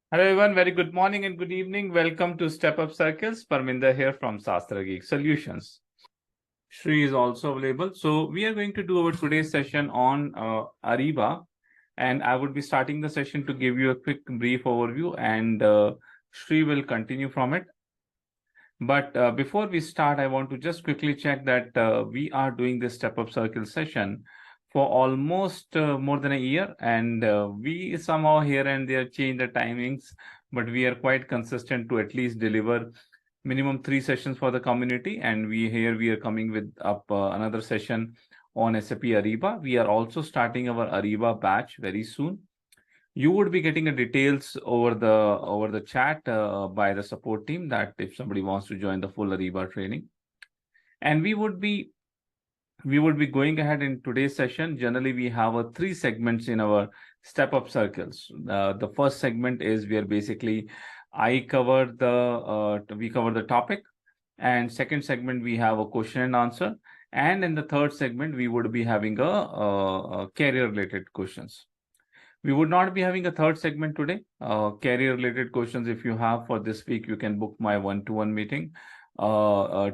Hello everyone, very good morning and good evening. Welcome to Step Up Circles. Parminder here from Sastrageek Solutions. Shri is also available. So we are going to do our today's session on Ariba, and I would be starting the session to give you a quick brief overview, and Shri will continue from it. But before we start, I want to just quickly check that we are doing this Step Up Circle session for almost more than a year, and we somehow here and there change the timings, but we are quite consistent to at least deliver minimum 3 sessions for the community. And we are coming with up another session on SAP Ariba. We are also starting our Ariba batch very soon. You would be getting the details over the chat by the support team, that if somebody wants to join the full Ariba training. And we would be going ahead in today's session. Generally, we have 3 segments in our step up circles. The first segment is where basically we cover the topic, and second segment we have a question and answer, and in the third segment we would be having a career related questions. We would not be having a third segment today. Career related questions, if you have for this week, you can book my one-to-one meeting.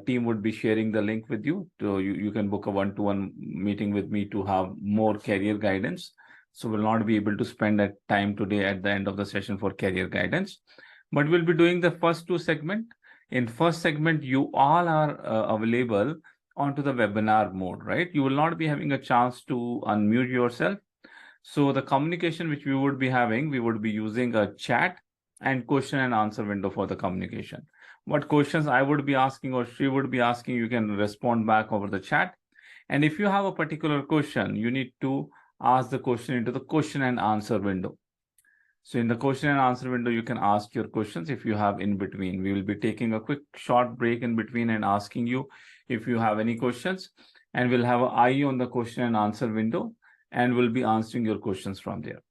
Team would be sharing the link with you. You can book a one-to-one meeting with me to have more career guidance. So we'll not be able to spend that time today at the end of the session for career guidance. But we'll be doing the first 2 segments. In first segment, you all are available onto the webinar mode, right? You will not be having a chance to unmute yourself. So the communication which we would be having, we would be using a chat and question and answer window for the communication. What questions I would be asking or she would be asking, you can respond back over the chat. And if you have a particular question, you need to ask the question into the question and answer window. So in the question and answer window, you can ask your questions if you have in between. We will be taking a quick short break in between and asking you if you have any questions. And we'll have an eye on the question and answer window, and we'll be answering your questions from there.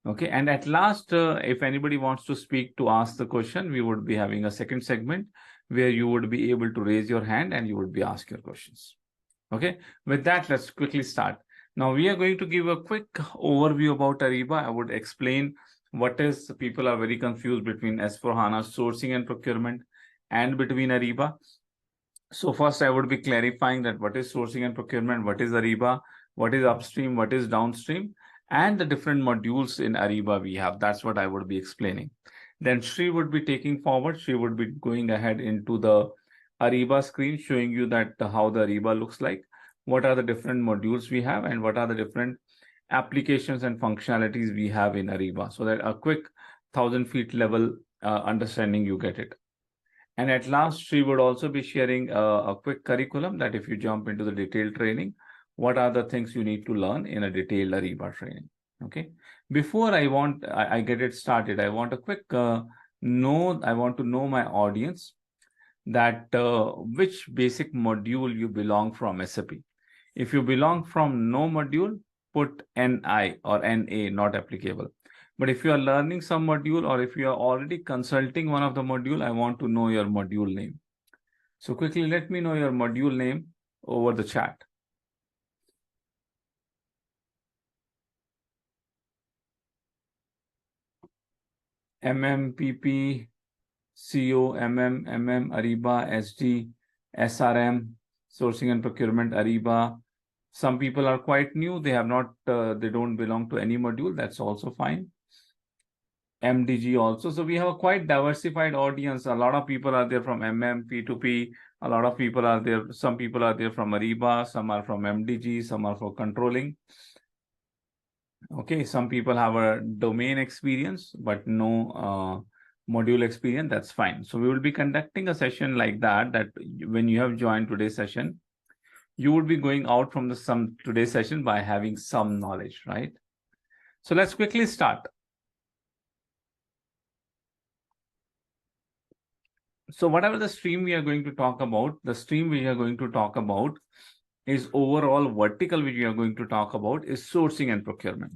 Okay, and at last, if anybody wants to speak to ask the question, we would be having a second segment where you would be able to raise your hand and you would be asked your questions. Okay, with that, let's quickly start. Now we are going to give a quick overview about Ariba. I would explain what is, people are very confused between S/4HANA sourcing and procurement and between Ariba. So first I would be clarifying that what is sourcing and procurement, what is Ariba, what is upstream, what is downstream, and the different modules in Ariba we have. That's what I would be explaining. Then Shri would be taking forward. She would be going ahead into the Ariba screen, showing you that how the Ariba looks like, what are the different modules we have, and what are the different applications and functionalities we have in Ariba, so that a quick 1,000 feet level understanding you get it. And at last, she would also be sharing a quick curriculum that if you jump into the detailed training, what are the things you need to learn in a detailed Ariba training. Okay. Before I get it started, I want a quick I want to know my audience that which basic module you belong from SAP. If you belong from no module, put NI or NA, not applicable. But if you are learning some module, or if you are already consulting one of the module, I want to know your module name. So quickly, let me know your module name over the chat. MMPP, CO, MM, Ariba, SD, SRM, sourcing and procurement, Ariba. Some people are quite new. They have not, they don't belong to any module. That's also fine. MDG also. So we have a quite diversified audience. A lot of people are there from P2P. A lot of people are there. Some people are there from Ariba. Some are from MDG. Some are for controlling. Okay. Some people have a domain experience, but no module experience. That's fine. So we will be conducting a session like that, that when you have joined today's session, you would be going out from today's session by having some knowledge, right? So let's quickly start. So whatever the stream we are going to talk about, the stream we are going to talk about is overall vertical which we are going to talk about is sourcing and procurement.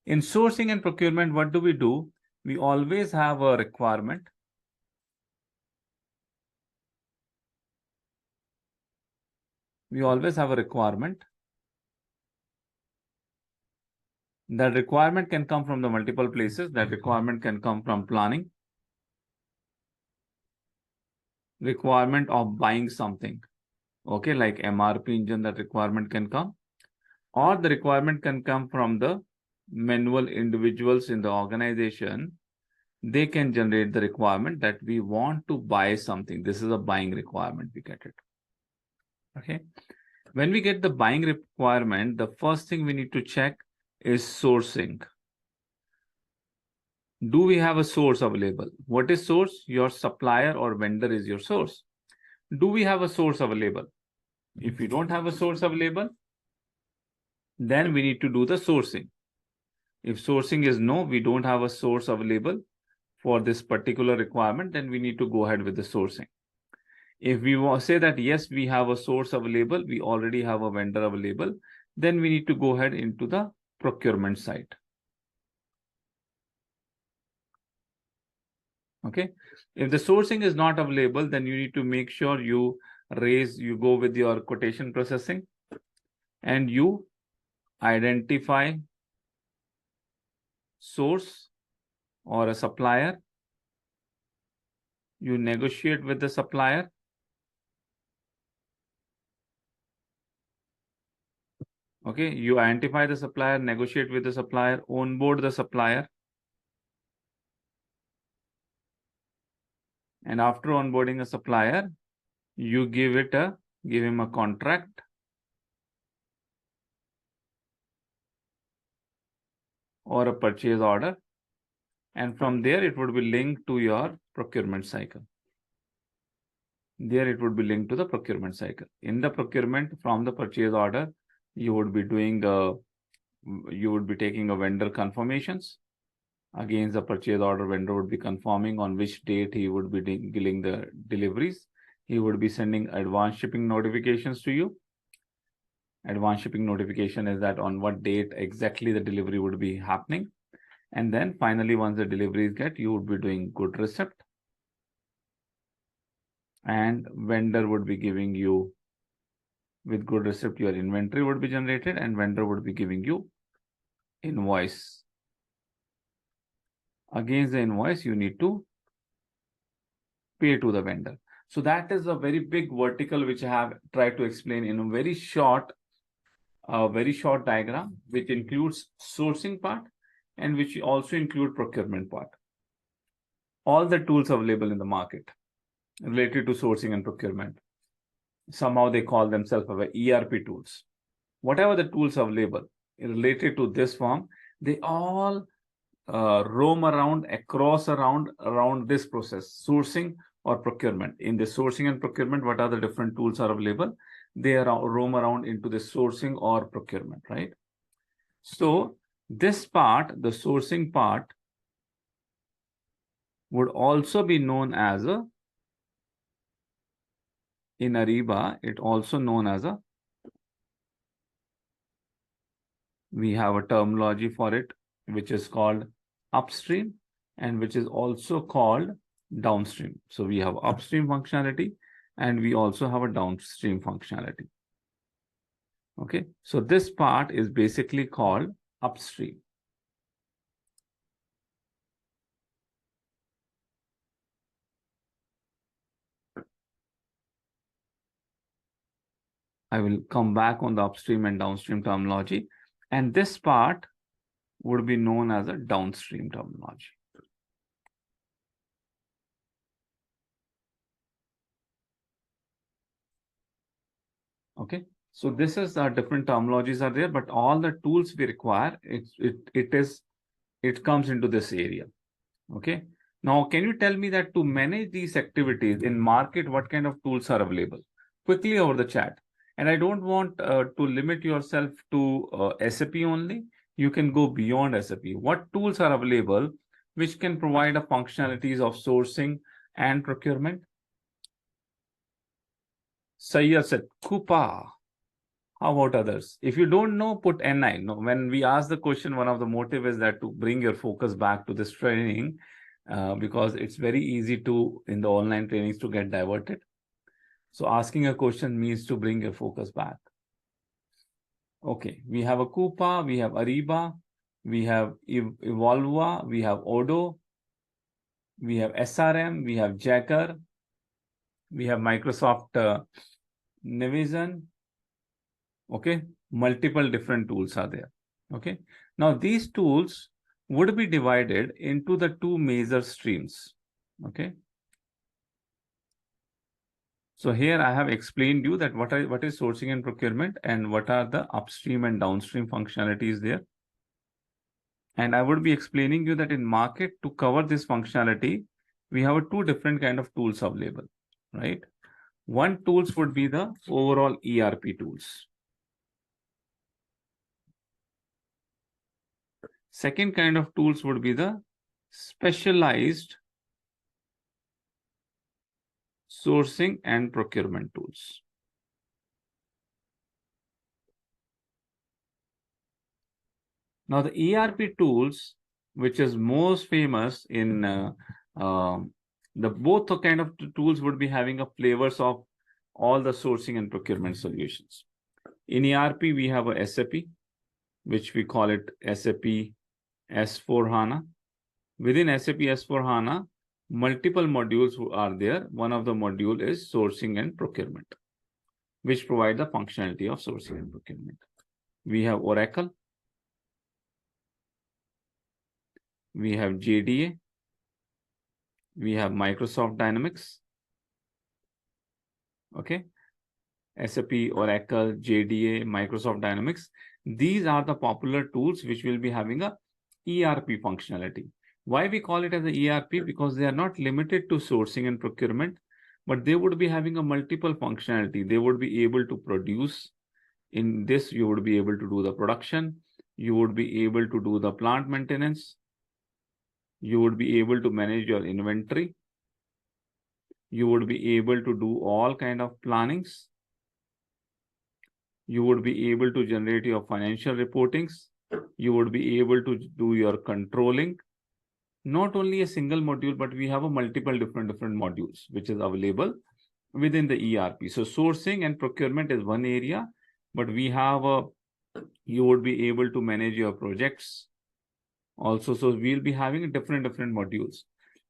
In sourcing and procurement, what do? We always have a requirement. We always have a requirement. That requirement can come from the multiple places. That requirement can come from planning, requirement of buying something. Okay, like MRP engine, that requirement can come, or the requirement can come from the manual individuals in the organization. They can generate the requirement that we want to buy something. This is a buying requirement, we get it. Okay. When we get the buying requirement, the first thing we need to check is sourcing. Do we have a source available? What is source? Your supplier or vendor is your source. Do we have a source available? If we don't have a source available, then we need to do the sourcing. If sourcing is no, we don't have a source available for this particular requirement, then we need to go ahead with the sourcing. If we say that, yes, we have a source available, we already have a vendor available, then we need to go ahead into the procurement side. Okay. If the sourcing is not available, then you need to make sure you go with your quotation processing and you identify source or a supplier. You negotiate with the supplier. Okay, you identify the supplier, negotiate with the supplier, onboard the supplier. And after onboarding a supplier, you give him a contract or a purchase order. And from there, it would be linked to your procurement cycle. There it would be linked to the procurement cycle. In the procurement, from the purchase order, you would be taking a vendor confirmations. Against the purchase order, vendor would be confirming on which date he would be giving the deliveries. He would be sending advance shipping notifications to you. Advance shipping notification is that on what date exactly the delivery would be happening. And then finally, once the deliveries get, you would be doing good receipt. And vendor would be giving you, with good receipt, your inventory would be generated and vendor would be giving you invoice. Against the invoice, you need to pay to the vendor. So that is a very big vertical, which I have tried to explain in a very short diagram, which includes sourcing part and which also include procurement part. All the tools available in the market related to sourcing and procurement. Somehow they call themselves ERP tools. Whatever the tools available related to this form, they all roam around this process, sourcing or procurement. In the sourcing and procurement, what are the different tools are available? They roam around into the sourcing or procurement, right? So this part, the sourcing part, would also be known as in Ariba, it also known as we have a terminology for it, which is called upstream and which is also called downstream. So we have upstream functionality and we also have a downstream functionality. Okay, so this part is basically called upstream. I will come back on the upstream and downstream terminology, and this part would be known as a downstream terminology. Okay, so this is different terminologies are there, but all the tools we require, it comes into this area. Okay, now can you tell me that to manage these activities in market, what kind of tools are available? Quickly over the chat. And I don't want to limit yourself to SAP only. You can go beyond SAP. What tools are available which can provide a functionalities of sourcing and procurement? Sayyad said, Coupa. How about others? If you don't know, put NI. No, when we ask the question, one of the motive is that to bring your focus back to this training, because it's very easy to, in the online trainings, to get diverted. So asking a question means to bring your focus back. Okay, we have a Coupa, we have Ariba, we have Evolva, we have Odoo, we have SRM, we have Jacker, we have Microsoft Navision. Okay, multiple different tools are there. Okay, now these tools would be divided into the two major streams. Okay, so here I have explained you that what is sourcing and procurement and what are the upstream and downstream functionalities there. And I would be explaining you that in market, to cover this functionality, we have two different kind of tools available, right? One tools would be the overall ERP tools. Second kind of tools would be the specialized sourcing and procurement tools. Now the ERP tools, which is most famous in the both the kind of tools would be having a flavors of all the sourcing and procurement solutions. In ERP, we have a SAP, which we call it SAP S/4HANA. Within SAP S/4HANA, multiple modules are there. One of the module is sourcing and procurement, which provide the functionality of sourcing and procurement. We have Oracle. We have JDA. We have Microsoft Dynamics. Okay. SAP, Oracle, JDA, Microsoft Dynamics. These are the popular tools which will be having a ERP functionality. Why we call it as a ERP? Because they are not limited to sourcing and procurement, but they would be having a multiple functionality. They would be able to produce. In this, you would be able to do the production. You would be able to do the plant maintenance. You would be able to manage your inventory. You would be able to do all kind of plannings. You would be able to generate your financial reportings. You would be able to do your controlling. Not only a single module, but we have a multiple different modules, which is available within the ERP. So sourcing and procurement is one area, but we have you would be able to manage your projects also. So we'll be having different modules.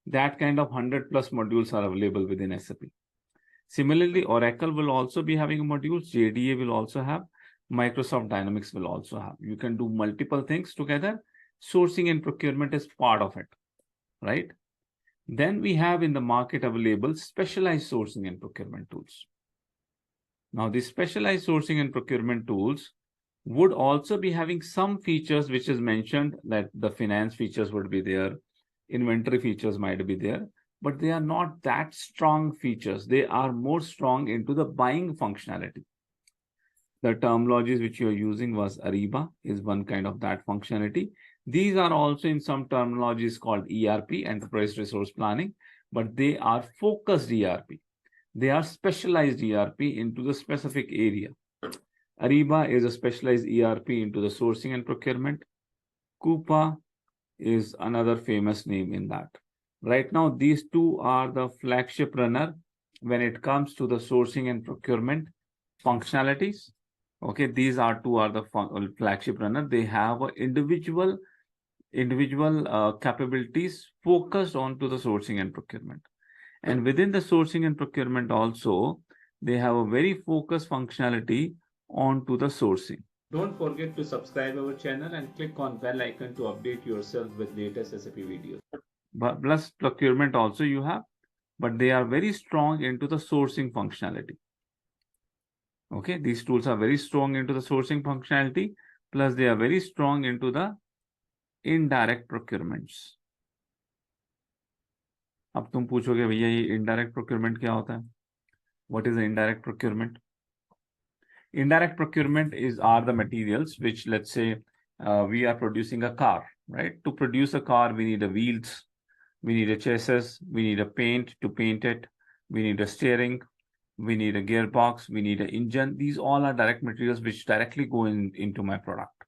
That kind of 100+ modules are available within SAP. Similarly, Oracle will also be having modules. JDA will also have. Microsoft Dynamics will also have. You can do multiple things together. Sourcing and procurement is part of it, right? Then we have in the market available specialized sourcing and procurement tools. Now, the specialized sourcing and procurement tools would also be having some features which is mentioned, that the finance features would be there, inventory features might be there, but they are not that strong features. They are more strong into the buying functionality. The terminologies which you are using was Ariba is one kind of that functionality. These are also in some terminologies called ERP, Enterprise Resource Planning, but they are focused ERP. They are specialized ERP into the specific area. Ariba is a specialized ERP into the sourcing and procurement. Coupa is another famous name in that. Right now, these two are the flagship runner when it comes to the sourcing and procurement functionalities. Okay, these are the flagship runner. They have individual capabilities focused onto the sourcing and procurement. And within the sourcing and procurement also, they have a very focused functionality onto the sourcing. Don't forget to subscribe our channel and click on bell icon to update yourself with latest SAP videos. But plus procurement also you have, but they are very strong into the sourcing functionality. Okay, these tools are very strong into the sourcing functionality, plus they are very strong into the indirect procurements. अब तुम पूछोगे भैया ये indirect procurement क्या होता है? What is the indirect procurement? Indirect procurement are the materials which, let's say, we are producing a car, right? To produce a car, we need a wheels, we need a chassis, we need a paint to paint it, we need a steering, we need a gearbox, we need an engine. These all are direct materials which directly go into my product.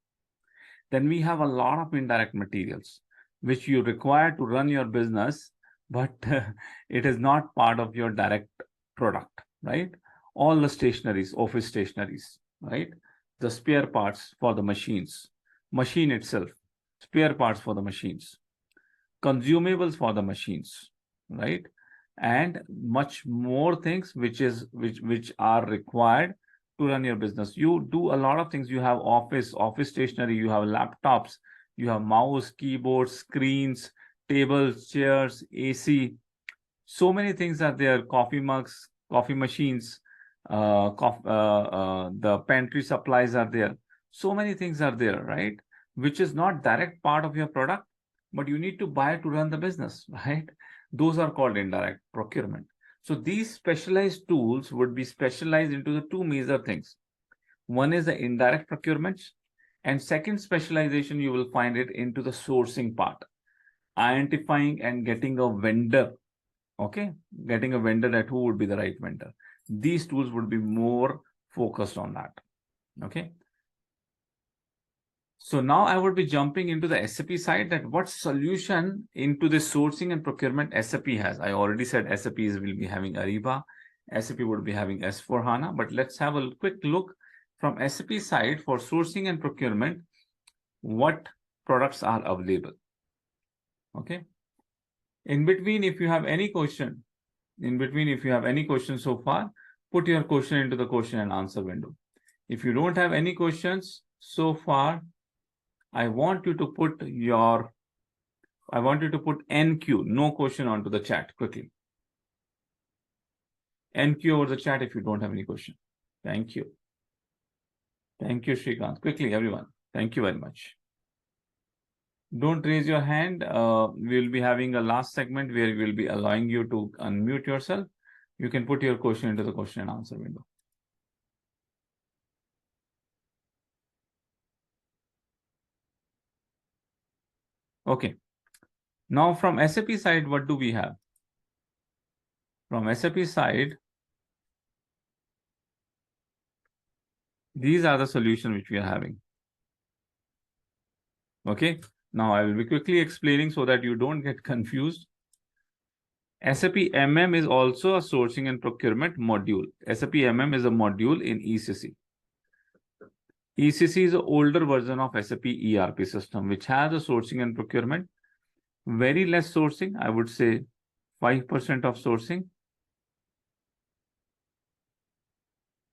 Then we have a lot of indirect materials which you require to run your business, but it is not part of your direct product, right? All the stationaries, office stationaries, right? The spare parts for the machines, machine itself. spare parts for the machines, consumables for the machines, right? And much more things which are required to run your business. You do a lot of things. You have office stationery, you have laptops, you have mouse, keyboards, screens, tables, chairs, AC. So many things are there. Coffee mugs, coffee machines, the pantry supplies are there. So many things are there, right? Which is not direct part of your product, but you need to buy to run the business, right? Those are called indirect procurement. So these specialized tools would be specialized into the two major things. One is the indirect procurements, and second specialization, you will find it into the sourcing part, identifying and getting a vendor. Okay, getting a vendor, that who would be the right vendor. These tools would be more focused on that. Okay. So now I would be jumping into the SAP side, that what solution into the sourcing and procurement SAP has. I already said SAP will be having Ariba, SAP would be having S4HANA, but let's have a quick look from SAP side for sourcing and procurement, what products are available. Okay. In between, if you have any question, so far, put your question into the question and answer window. If you don't have any questions so far, I want you to put NQ, no question, onto the chat quickly. NQ over the chat if you don't have any question. Thank you. Thank you, Shrikant. Quickly, everyone. Thank you very much. Don't raise your hand. We'll be having a last segment where we'll be allowing you to unmute yourself. You can put your question into the question and answer window. Okay. Now from SAP side, what do we have? From SAP side, these are the solutions which we are having. Okay. Now I will be quickly explaining so that you don't get confused. SAP MM is also a sourcing and procurement module. SAP MM is a module in ECC. ECC is an older version of SAP ERP system, which has a sourcing and procurement. Very less sourcing, I would say 5% of sourcing.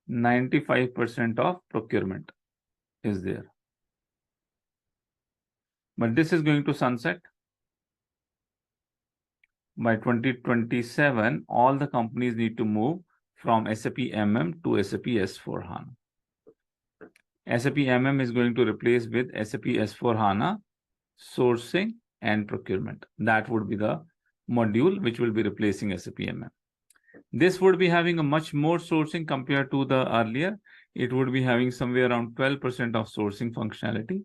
95% of procurement is there. But this is going to sunset. By 2027, all the companies need to move from SAP MM to SAP S4HANA. SAP MM is going to replace with SAP S4HANA sourcing and procurement. That would be the module which will be replacing SAP MM. This would be having a much more sourcing compared to the earlier. It would be having somewhere around 12% of sourcing functionality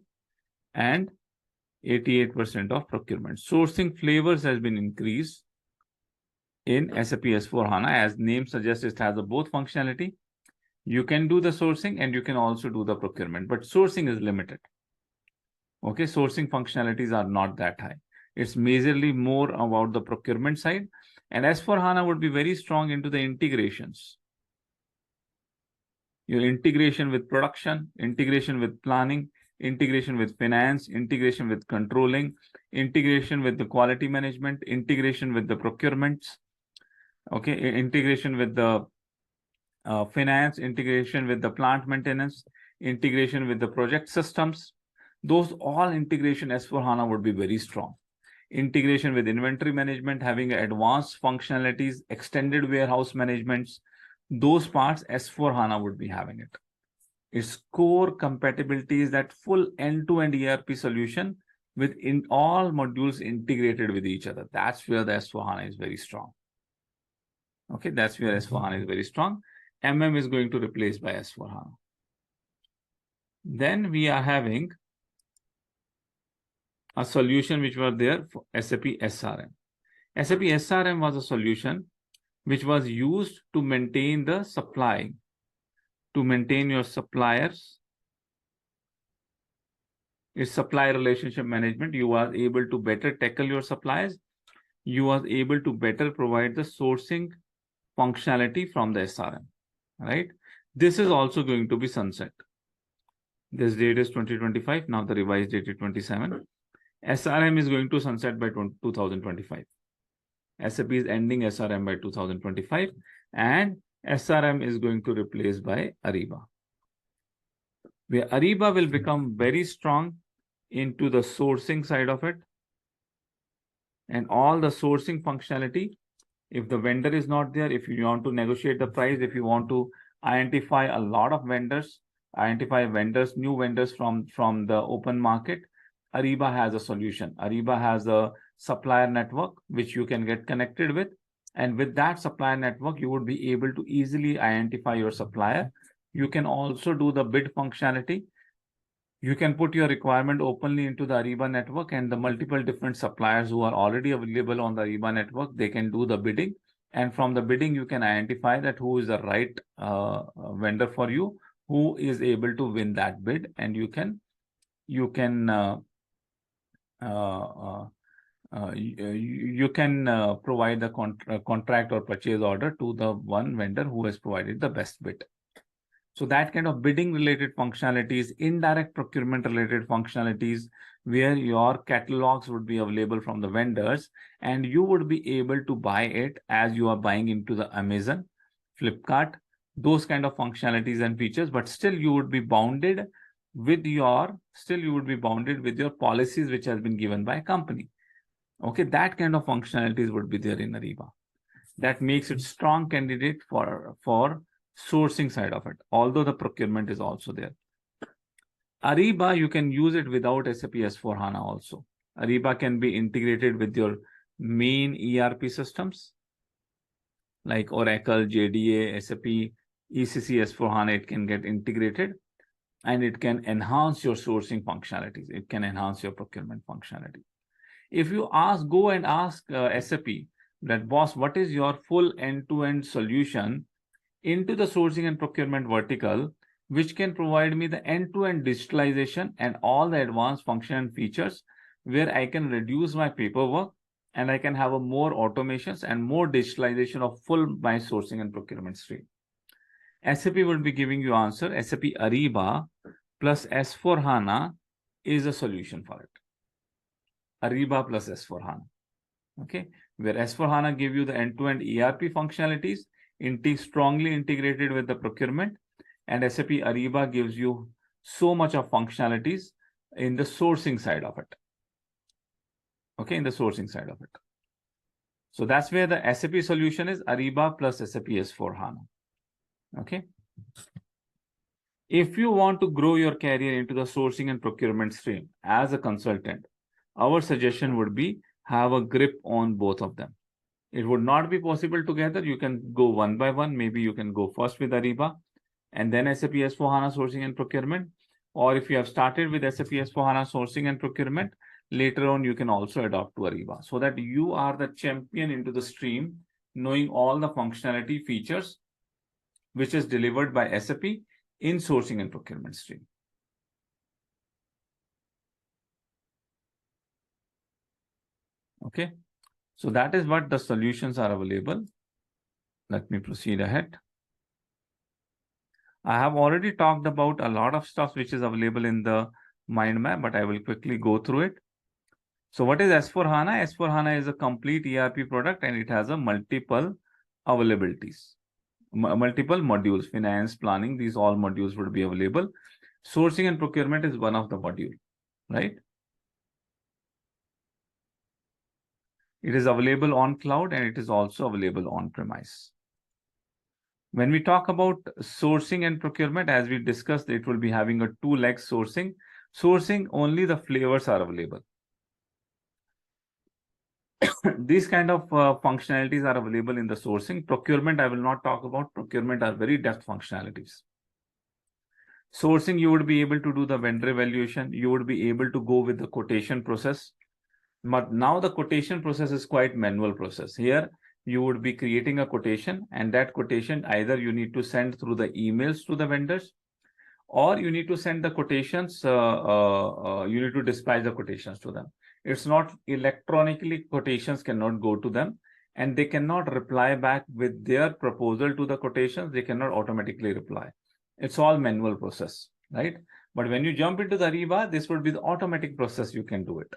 and 88% of procurement. Sourcing flavors has been increased in SAP S4HANA. As name suggests, it has a both functionality. You can do the sourcing and you can also do the procurement, but sourcing is limited. Okay, sourcing functionalities are not that high. It's majorly more about the procurement side. And S4HANA would be very strong into the integrations. Your integration with production, integration with planning, integration with finance, integration with controlling, integration with the quality management, integration with the procurements, okay, integration with the finance, integration with the plant maintenance, integration with the project systems. Those all integration S4HANA would be very strong. Integration with inventory management, having advanced functionalities, extended warehouse managements, those parts S4HANA would be having it. Its core compatibility is that full end-to-end ERP solution with all modules integrated with each other. That's where the S4HANA is very strong. Okay, that's where S4HANA is very strong. MM is going to replace by S4HANA. Then we are having a solution which was there for SAP SRM. SAP SRM was a solution which was used to maintain the supply, to maintain your suppliers. It's supply relationship management. You are able to better tackle your suppliers. You are able to better provide the sourcing functionality from the SRM, right? This is also going to be sunset. This date is 2025. Now the revised date is 27. SRM is going to sunset by 2025. SAP is ending SRM by 2025, and SRM is going to replace by Ariba. Where Ariba will become very strong into the sourcing side of it, and all the sourcing functionality. If the vendor is not there, if you want to negotiate the price, if you want to identify a lot of vendors, new vendors from the open market, Ariba has a solution. Ariba has a supplier network which you can get connected with. And with that supplier network, you would be able to easily identify your supplier. You can also do the bid functionality. You can put your requirement openly into the Ariba network, and the multiple different suppliers who are already available on the Ariba network, they can do the bidding. And from the bidding, you can identify that who is the right vendor for you, who is able to win that bid, and you can provide the contract or purchase order to the one vendor who has provided the best bid. So that kind of bidding related functionalities, indirect procurement related functionalities, where your catalogs would be available from the vendors, and you would be able to buy it as you are buying into the Amazon, Flipkart, those kind of functionalities and features, but still you would be bounded with your policies which has been given by a company. Okay, that kind of functionalities would be there in Ariba. That makes it strong candidate for sourcing side of it, although the procurement is also there. Ariba, you can use it without SAP S4HANA also. Ariba can be integrated with your main ERP systems like Oracle, JDA, SAP, ECC S4HANA. It can get integrated, and it can enhance your sourcing functionalities. It can enhance your procurement functionality. If you go and ask SAP that, boss, what is your full end-to-end solution into the sourcing and procurement vertical, which can provide me the end-to-end digitalization and all the advanced function and features, where I can reduce my paperwork and I can have a more automations and more digitalization of full my sourcing and procurement stream. SAP will be giving you answer. SAP Ariba plus S4HANA is a solution for it. Ariba plus S4HANA. Okay, where S4HANA give you the end-to-end ERP functionalities, strongly integrated with the procurement, and SAP Ariba gives you so much of functionalities in the sourcing side of it. Okay, in the sourcing side of it. So that's where the SAP solution is Ariba plus SAP S4HANA. Okay. If you want to grow your career into the sourcing and procurement stream as a consultant, our suggestion would be have a grip on both of them. It would not be possible together. You can go one by one. Maybe you can go first with Ariba and then SAP S4HANA sourcing and procurement. Or if you have started with SAP S4HANA sourcing and procurement, later on you can also adopt to Ariba, so that you are the champion into the stream, knowing all the functionality features which is delivered by SAP in sourcing and procurement stream. Okay, so that is what the solutions are available. Let me proceed ahead. I have already talked about a lot of stuff which is available in the mind map, but I will quickly go through it. So what is S4HANA? S4HANA is a complete ERP product, and it has a multiple availabilities, multiple modules, finance, planning, these all modules would be available. Sourcing and procurement is one of the module, right? It is available on cloud, and it is also available on premise. When we talk about sourcing and procurement, as we discussed, it will be having a two-leg sourcing. Sourcing, only the flavors are available. These kind of functionalities are available in the sourcing. Procurement, I will not talk about. Procurement are very depth functionalities. Sourcing, you would be able to do the vendor evaluation. You would be able to go with the quotation process. But now the quotation process is quite manual process. Here, you would be creating a quotation, and that quotation either you need to send through the emails to the vendors, or you need to send the quotations, you need to dispatch the quotations to them. It's not electronically, quotations cannot go to them, and they cannot reply back with their proposal to the quotations. They cannot automatically reply. It's all manual process, right? But when you jump into the Ariba, this would be the automatic process. You can do it.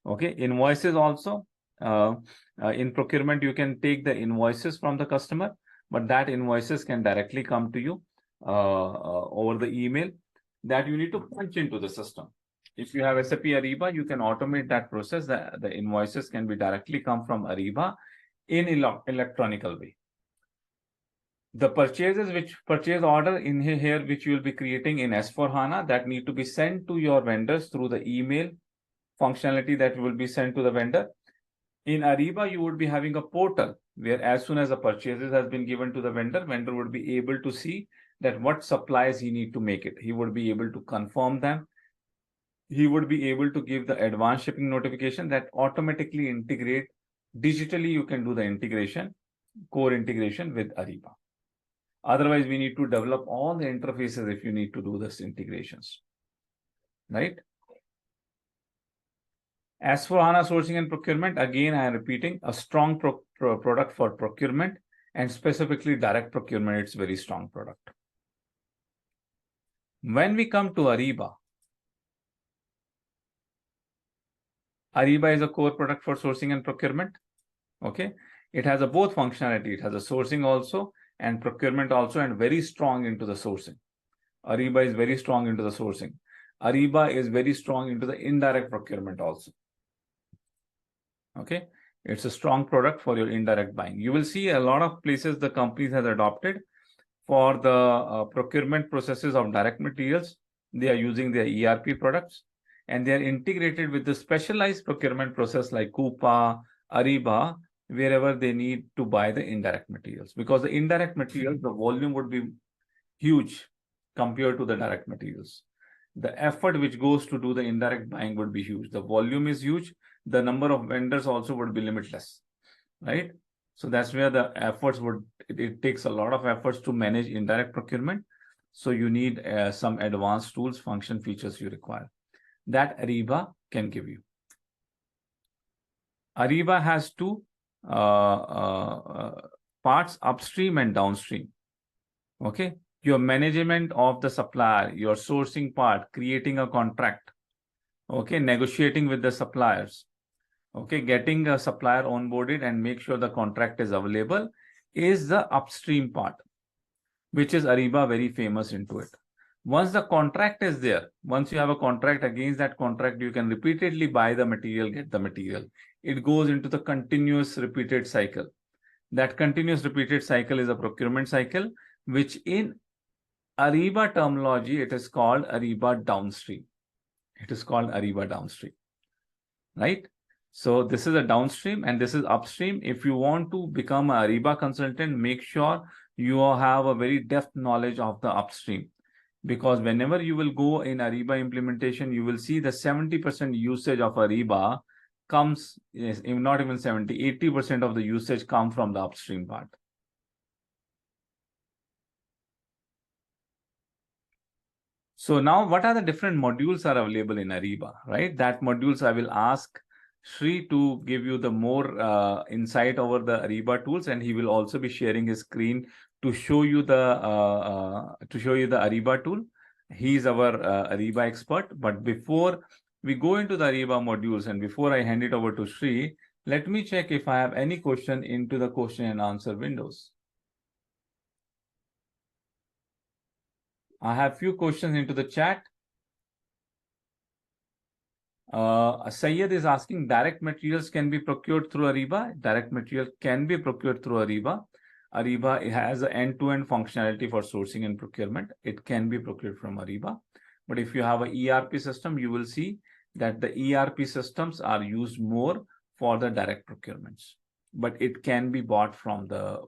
Okay, invoices also. In procurement, you can take the invoices from the customer, but that invoices can directly come to you over the email that you need to punch into the system. If you have SAP Ariba, you can automate that process. The invoices can be directly come from Ariba in electronical way. The purchase order in here, which you will be creating in S4HANA, that need to be sent to your vendors through the email functionality that will be sent to the vendor. In Ariba, you would be having a portal where as soon as the purchases has been given to the vendor would be able to see that what supplies he need to make it. He would be able to confirm them. He would be able to give the advanced shipping notification that automatically integrate. Digitally, you can do the integration, core integration with Ariba. Otherwise, we need to develop all the interfaces if you need to do this integrations, right? As for HANA sourcing and procurement, again, I am repeating, a strong product for procurement, and specifically direct procurement, it's very strong product. When we come to Ariba, Ariba is a core product for sourcing and procurement. Okay, it has a both functionality. It has a sourcing also and procurement also, and very strong into the sourcing. Ariba is very strong into the sourcing. Ariba is very strong into the indirect procurement also. Okay, it's a strong product for your indirect buying. You will see a lot of places the companies has adopted for the procurement processes of direct materials. They are using their ERP products, and they are integrated with the specialized procurement process like Coupa, Ariba, wherever they need to buy the indirect materials. Because the indirect materials, the volume would be huge compared to the direct materials. The effort which goes to do the indirect buying would be huge. The volume is huge. The number of vendors also would be limitless, right? So that's where the efforts would, it takes a lot of efforts to manage indirect procurement. So you need some advanced tools, function, features you require. That Ariba can give you. Ariba has two parts, upstream and downstream. Okay, your management of the supplier, your sourcing part, creating a contract, okay, negotiating with the suppliers, okay, getting a supplier onboarded and make sure the contract is available is the upstream part, which is Ariba very famous into it. Once the contract is there, once you have a contract, against that contract, you can repeatedly buy the material, get the material. It goes into the continuous repeated cycle. That continuous repeated cycle is a procurement cycle, which in Ariba terminology, it is called Ariba downstream. It is called Ariba downstream, right? So this is a downstream and this is upstream. If you want to become a Ariba consultant, make sure you have a very depth knowledge of the upstream. Because whenever you will go in Ariba implementation, you will see the 70% usage of Ariba comes, yes, not even 70, 80% of the usage come from the upstream part. So now what are the different modules are available in Ariba, right? That modules I will ask Sri to give you the more insight over the Ariba tools, and he will also be sharing his screen to show you the Ariba tool. He's our Ariba expert. But before we go into the Ariba modules and before I hand it over to Sri, let me check if I have any question into the question and answer windows. I have few questions into the chat. Syed is asking, direct materials can be procured through Ariba. Direct material can be procured through Ariba. Ariba has an end-to-end functionality for sourcing and procurement. It can be procured from Ariba. But if you have an ERP system, you will see that the ERP systems are used more for the direct procurements. But it can be bought from the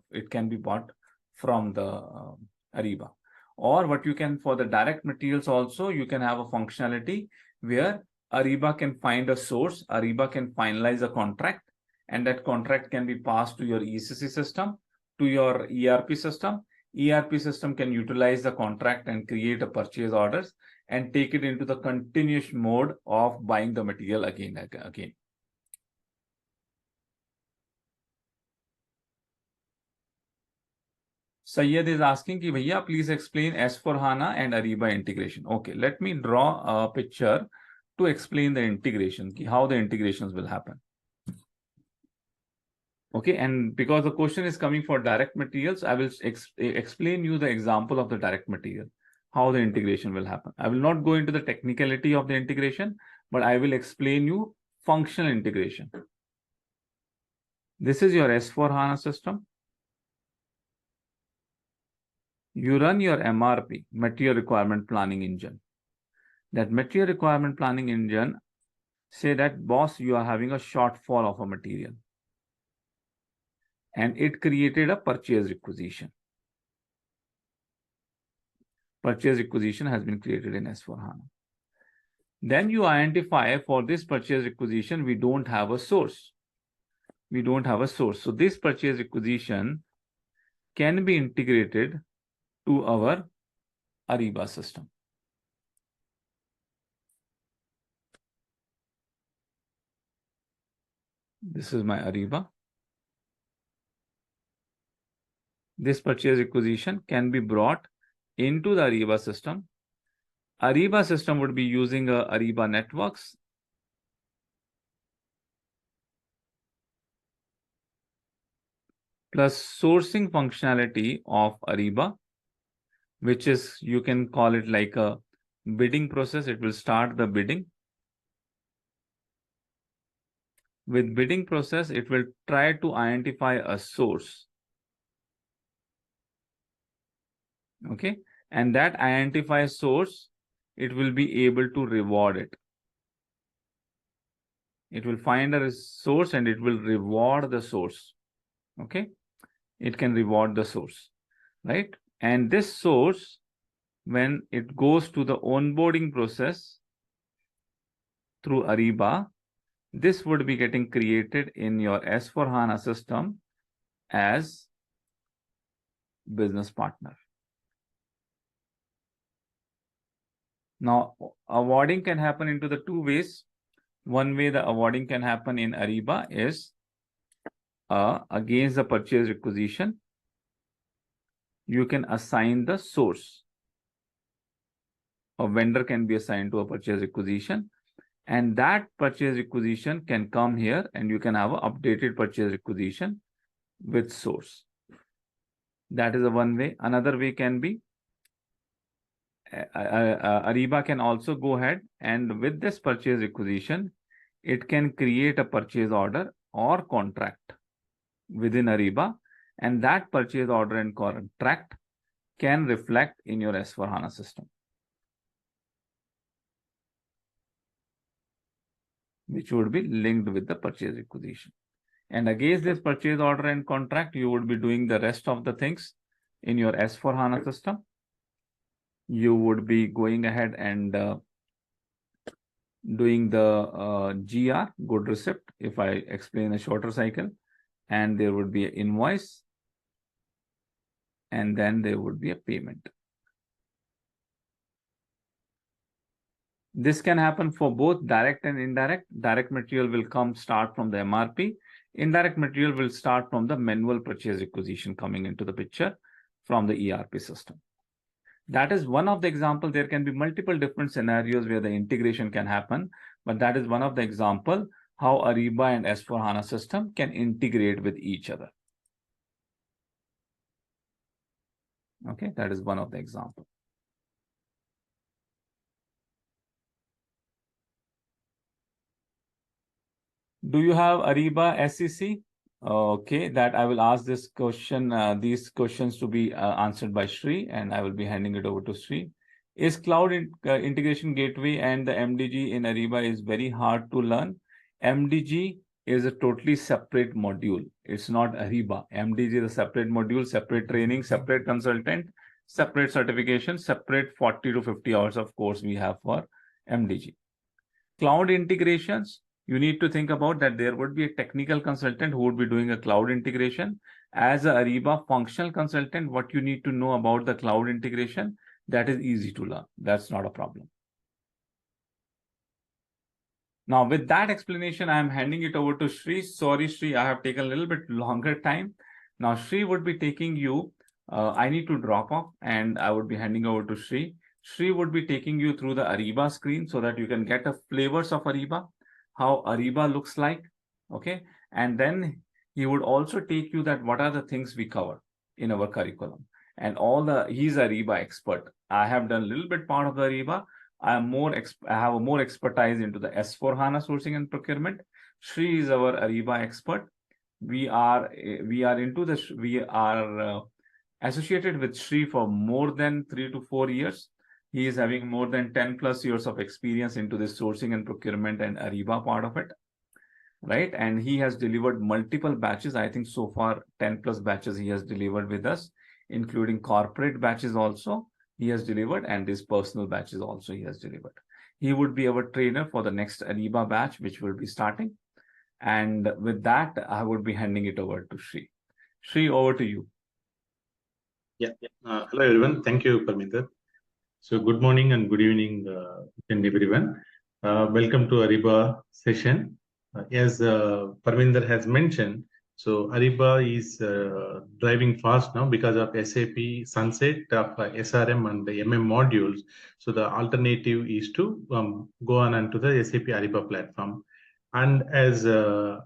Ariba. Or what you can, for the direct materials also, you can have a functionality where Ariba can find a source, Ariba can finalize a contract, and that contract can be passed to your ECC system, to your ERP system. ERP system can utilize the contract and create a purchase orders and take it into the continuous mode of buying the material again. Syed is asking, ki, Bhaiya, please explain S4HANA and Ariba integration. Okay, let me draw a picture to explain the integration, how the integrations will happen. Okay, and because the question is coming for direct materials, I will explain you the example of the direct material, how the integration will happen. I will not go into the technicality of the integration, but I will explain you functional integration. This is your S/4HANA system. You run your MRP, Material Requirement Planning Engine. That Material Requirement Planning Engine say that, boss, you are having a shortfall of a material. And it created a purchase requisition. Purchase requisition has been created in S/4HANA. Then you identify for this purchase requisition, we don't have a source. We don't have a source. So this purchase requisition can be integrated to our Ariba system. This is my Ariba. This purchase requisition can be brought into the Ariba system. Ariba system would be using Ariba networks. Plus sourcing functionality of Ariba, which is, you can call it like a bidding process. It will start the bidding. With bidding process, it will try to identify a source. Okay, and that identify source, it will be able to reward it. It will find a source and it will reward the source. Okay, it can reward the source, right? And this source, when it goes to the onboarding process through Ariba, this would be getting created in your S/4HANA system as business partner. Now, awarding can happen into the two ways. One way the awarding can happen in Ariba is against the purchase requisition, you can assign the source. A vendor can be assigned to a purchase requisition, and that purchase requisition can come here and you can have an updated purchase requisition with source. That is a one way. Another way can be Ariba can also go ahead and with this purchase requisition, it can create a purchase order or contract within Ariba, and that purchase order and contract can reflect in your S/4HANA system, which would be linked with the purchase requisition. And against this purchase order and contract, you would be doing the rest of the things in your S/4HANA system. You would be going ahead and doing the GR, good receipt, if I explain a shorter cycle, and there would be an invoice, and then there would be a payment. This can happen for both direct and indirect. Direct material will start from the MRP. Indirect material will start from the manual purchase requisition coming into the picture from the ERP system. That is one of the examples. There can be multiple different scenarios where the integration can happen, but that is one of the example how Ariba and S/4HANA system can integrate with each other. Okay, that is one of the examples. Do you have Ariba SEC? Okay, that I will ask this question, these questions to be answered by Sri, and I will be handing it over to Sri. Is cloud integration gateway and the MDG in Ariba is very hard to learn? MDG is a totally separate module. It's not Ariba. MDG is a separate module, separate training, separate consultant, separate certification, separate 40 to 50 hours of course we have for MDG. Cloud integrations, you need to think about that there would be a technical consultant who would be doing a cloud integration. As a Ariba functional consultant, what you need to know about the cloud integration, that is easy to learn. That's not a problem. Now, with that explanation, I am handing it over to Sri. Sorry, Sri, I have taken a little bit longer time. Now, Sri would be taking you. I need to drop off and I would be handing over to Sri Shri would be taking you through the Ariba screen so that you can get a flavors of Ariba, how Ariba looks like, okay? And then he would also take you that what are the things we cover in our curriculum. And he's a Ariba expert. I have done a little bit part of the Ariba. I have a more expertise into the S/4HANA sourcing and procurement. Shri is our Ariba expert. We are associated with Shri for more than 3 to 4 years. He is having more than 10 plus years of experience into this sourcing and procurement and Ariba part of it, right? And he has delivered multiple batches. I think so far 10 plus batches he has delivered with us, including corporate batches also he has delivered, and these personal batches also he has delivered. He would be our trainer for the next Ariba batch, which will be starting. And with that, I would be handing it over to Shri. Shri, over to you. Yeah. Hello, everyone. Thank you, Parminder. So good morning and good evening, everyone. Welcome to Ariba session. As Parminder has mentioned, so Ariba is driving fast now because of SAP sunset of SRM and the MM modules. So the alternative is to go on onto the SAP Ariba platform. And as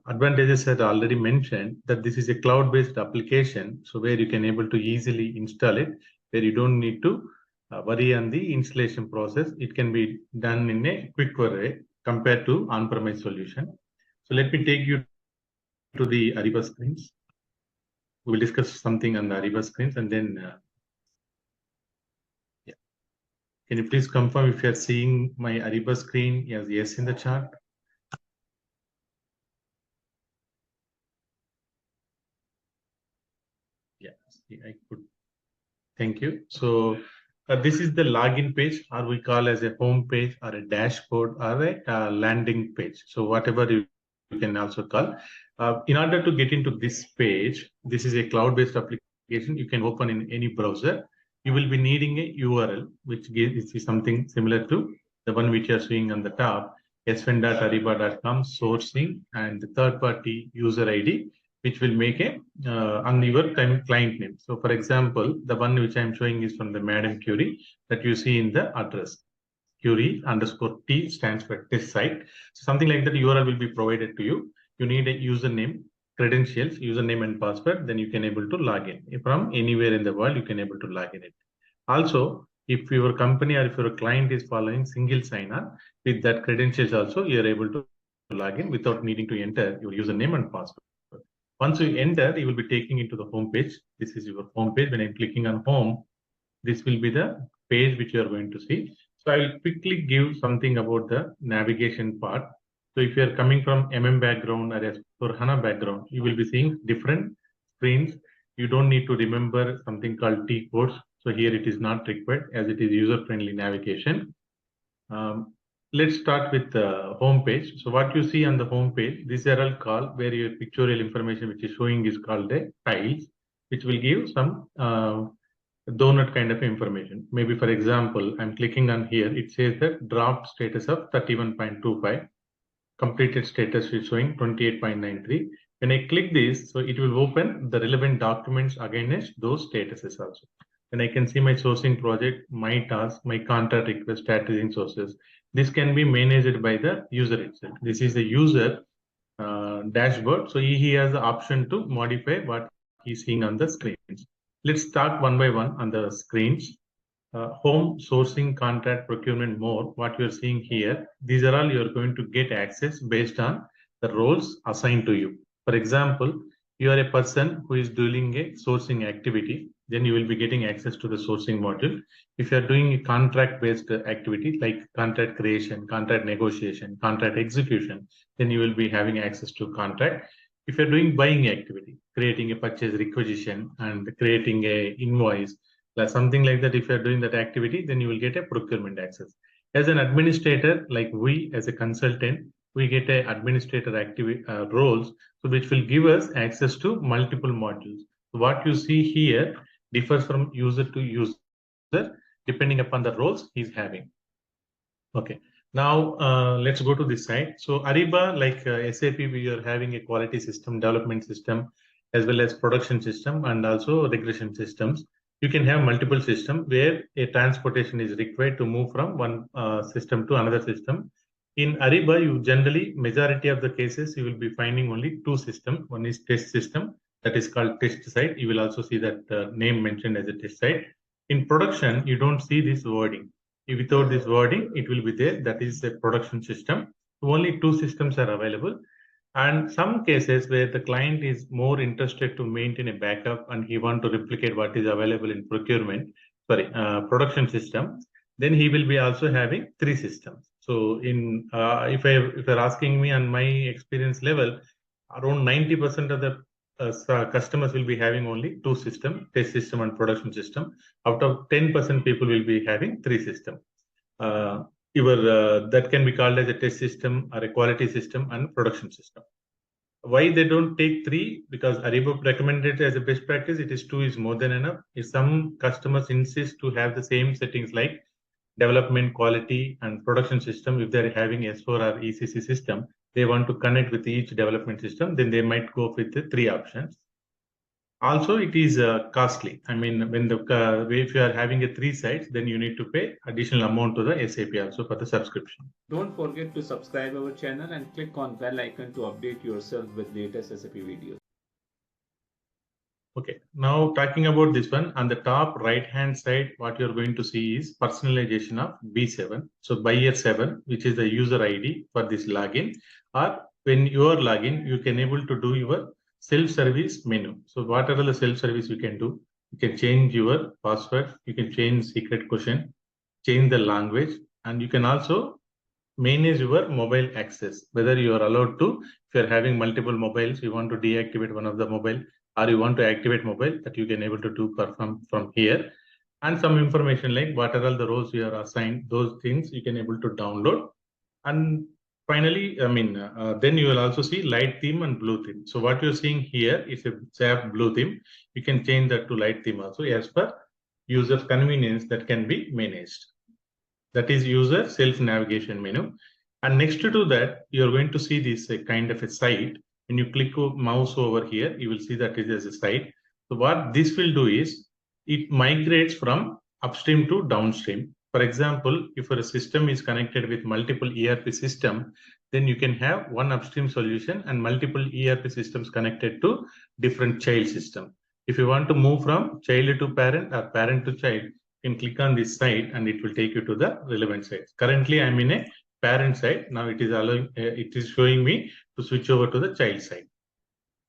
advantages had already mentioned, that this is a cloud-based application, so where you can able to easily install it, where you don't need to worry on the installation process. It can be done in a quick way compared to on-premise solution. So let me take you to the Ariba screens. We will discuss something on the Ariba screens, and then yeah. Can you please confirm if you are seeing my Ariba screen? Yes in the chart. I could. Thank you. So this is the login page, or we call as a home page, or a dashboard, or a landing page. So whatever you can also call. In order to get into this page, this is a cloud-based application. You can open in any browser. You will be needing a URL, which is something similar to the one which you are seeing on the top, sven.ariba.com sourcing, and the third-party user ID, which will make a on your client name. So for example, the one which I'm showing is from the Madam Curie that you see in the address. Curie_T stands for test site. So something like that URL will be provided to you. You need a username, credentials, username and password, then you can able to log in. From anywhere in the world, you can able to log in it. Also, if your company or if your client is following single sign-on, with that credentials also, you are able to log in without needing to enter your username and password. Once you enter, you will be taking into the home page. This is your home page. When I'm clicking on home, this will be the page which you are going to see. So I will quickly give something about the navigation part. So if you are coming from MM background or S/4HANA background, you will be seeing different screens. You don't need to remember something called T codes. So here it is not required, as it is user-friendly navigation. Let's start with the home page. So what you see on the home page, these are all called where your pictorial information which is showing is called the tiles, which will give some donut kind of information. Maybe for example, I'm clicking on here. It says that draft status of 31.25, completed status is showing 28.93. When I click this, so it will open the relevant documents against those statuses also. Then I can see my sourcing project, my task, my contract request, strategy sources. This can be managed by the user itself. This is the user dashboard. So he has the option to modify what he's seeing on the screens. Let's start one by one on the screens. Home, sourcing, contract, procurement, more. What you're seeing here, these are all you're going to get access based on the roles assigned to you. For example, you are a person who is doing a sourcing activity, then you will be getting access to the sourcing module. If you are doing a contract-based activity like contract creation, contract negotiation, contract execution, then you will be having access to contract. If you're doing buying activity, creating a purchase requisition and creating a invoice, something like that, if you're doing that activity, then you will get a procurement access. As an administrator, like we as a consultant, we get a administrator activity roles, so which will give us access to multiple modules. So what you see here differs from user to user depending upon the roles he's having. Okay. Now, let's go to this side. So Ariba, like SAP, we are having a quality system, development system, as well as production system, and also regression systems. you can have multiple systems where a transportation is required to move from one system to another system. In Ariba, you generally, majority of the cases, you will be finding only two systems. One is test system, that is called test site. You will also see that name mentioned as a test site. In production, you don't see this wording. Without this wording, it will be there. That is a production system. Only two systems are available. And some cases where the client is more interested to maintain a backup and he want to replicate what is available in production system, then he will be also having three systems. So in if you're asking me on my experience level, around 90% of the customers will be having only two systems, test system and production system. Out of 10% people will be having three systems. That can be called as a test system or a quality system and production system. Why they don't take three? Because Ariba recommended as a best practice, it is two is more than enough. If some customers insist to have the same settings like development, quality, and production system, if they're having S4 or ECC system, they want to connect with each development system, then they might go with the three options. Also, it is costly. I mean, when if you are having a three sites, then you need to pay additional amount to the SAP also for the subscription. Don't forget to subscribe our channel and click on bell icon to update yourself with latest SAP videos. Okay, now talking about this one, on the top right hand side, what you're going to see is personalization of B7. So buyer 7, which is the user ID for this login, or when you are login, you can able to do your self-service menu. So what are the self-service you can do? You can change your password, you can change secret question, change the language, and you can also manage your mobile access, whether you are allowed to, if you're having multiple mobiles, you want to deactivate one of the mobile, or you want to activate mobile, that you can able to do from here. And some information like what are all the roles you are assigned, those things you can able to download. And finally, then you will also see light theme and blue theme. So what you're seeing here is a SAP blue theme. You can change that to light theme also as per user's convenience that can be managed. That is user self-navigation menu. And next to that, you're going to see this kind of a site. When you click mouse over here, you will see that it is a site. So what this will do is, it migrates from upstream to downstream. For example, if a system is connected with multiple ERP system, then you can have one upstream solution and multiple ERP systems connected to different child system. If you want to move from child to parent or parent to child, you can click on this site and it will take you to the relevant sites. Currently, I'm in a parent side. Now it is allowing, it is showing me to switch over to the child side.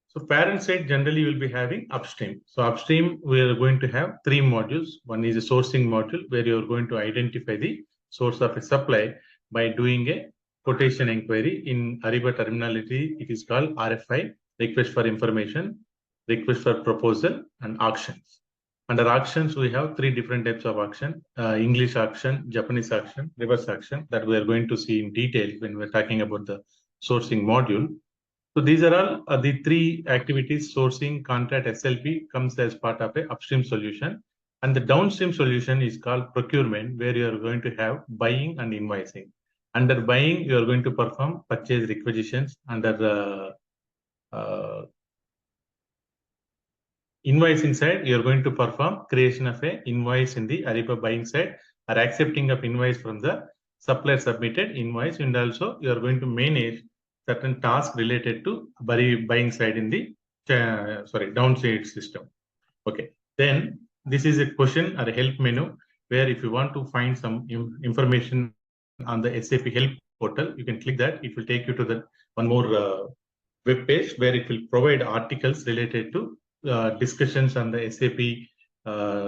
So parent side generally will be having upstream. So upstream, we are going to have three modules. One is a sourcing module where you are going to identify the source of a supply by doing a quotation inquiry. In Ariba terminology, it is called RFI, request for information, request for proposal, and auctions. Under auctions, we have three different types of auction: English auction, Japanese auction, reverse auction, that we are going to see in detail when we're talking about the sourcing module. So these are all the three activities: sourcing, contract, SLP comes as part of a upstream solution. And the downstream solution is called procurement, where you are going to have buying and invoicing. Under buying, you are going to perform purchase requisitions. Under invoicing side, you're going to perform creation of a invoice in the Ariba buying side, or accepting of invoice from the supplier submitted invoice, and also you are going to manage certain tasks related to buying side in the downside system. Okay, then this is a question or a help menu where if you want to find some information on the SAP help portal, you can click that. It will take you to the one more web page where it will provide articles related to discussions on the SAP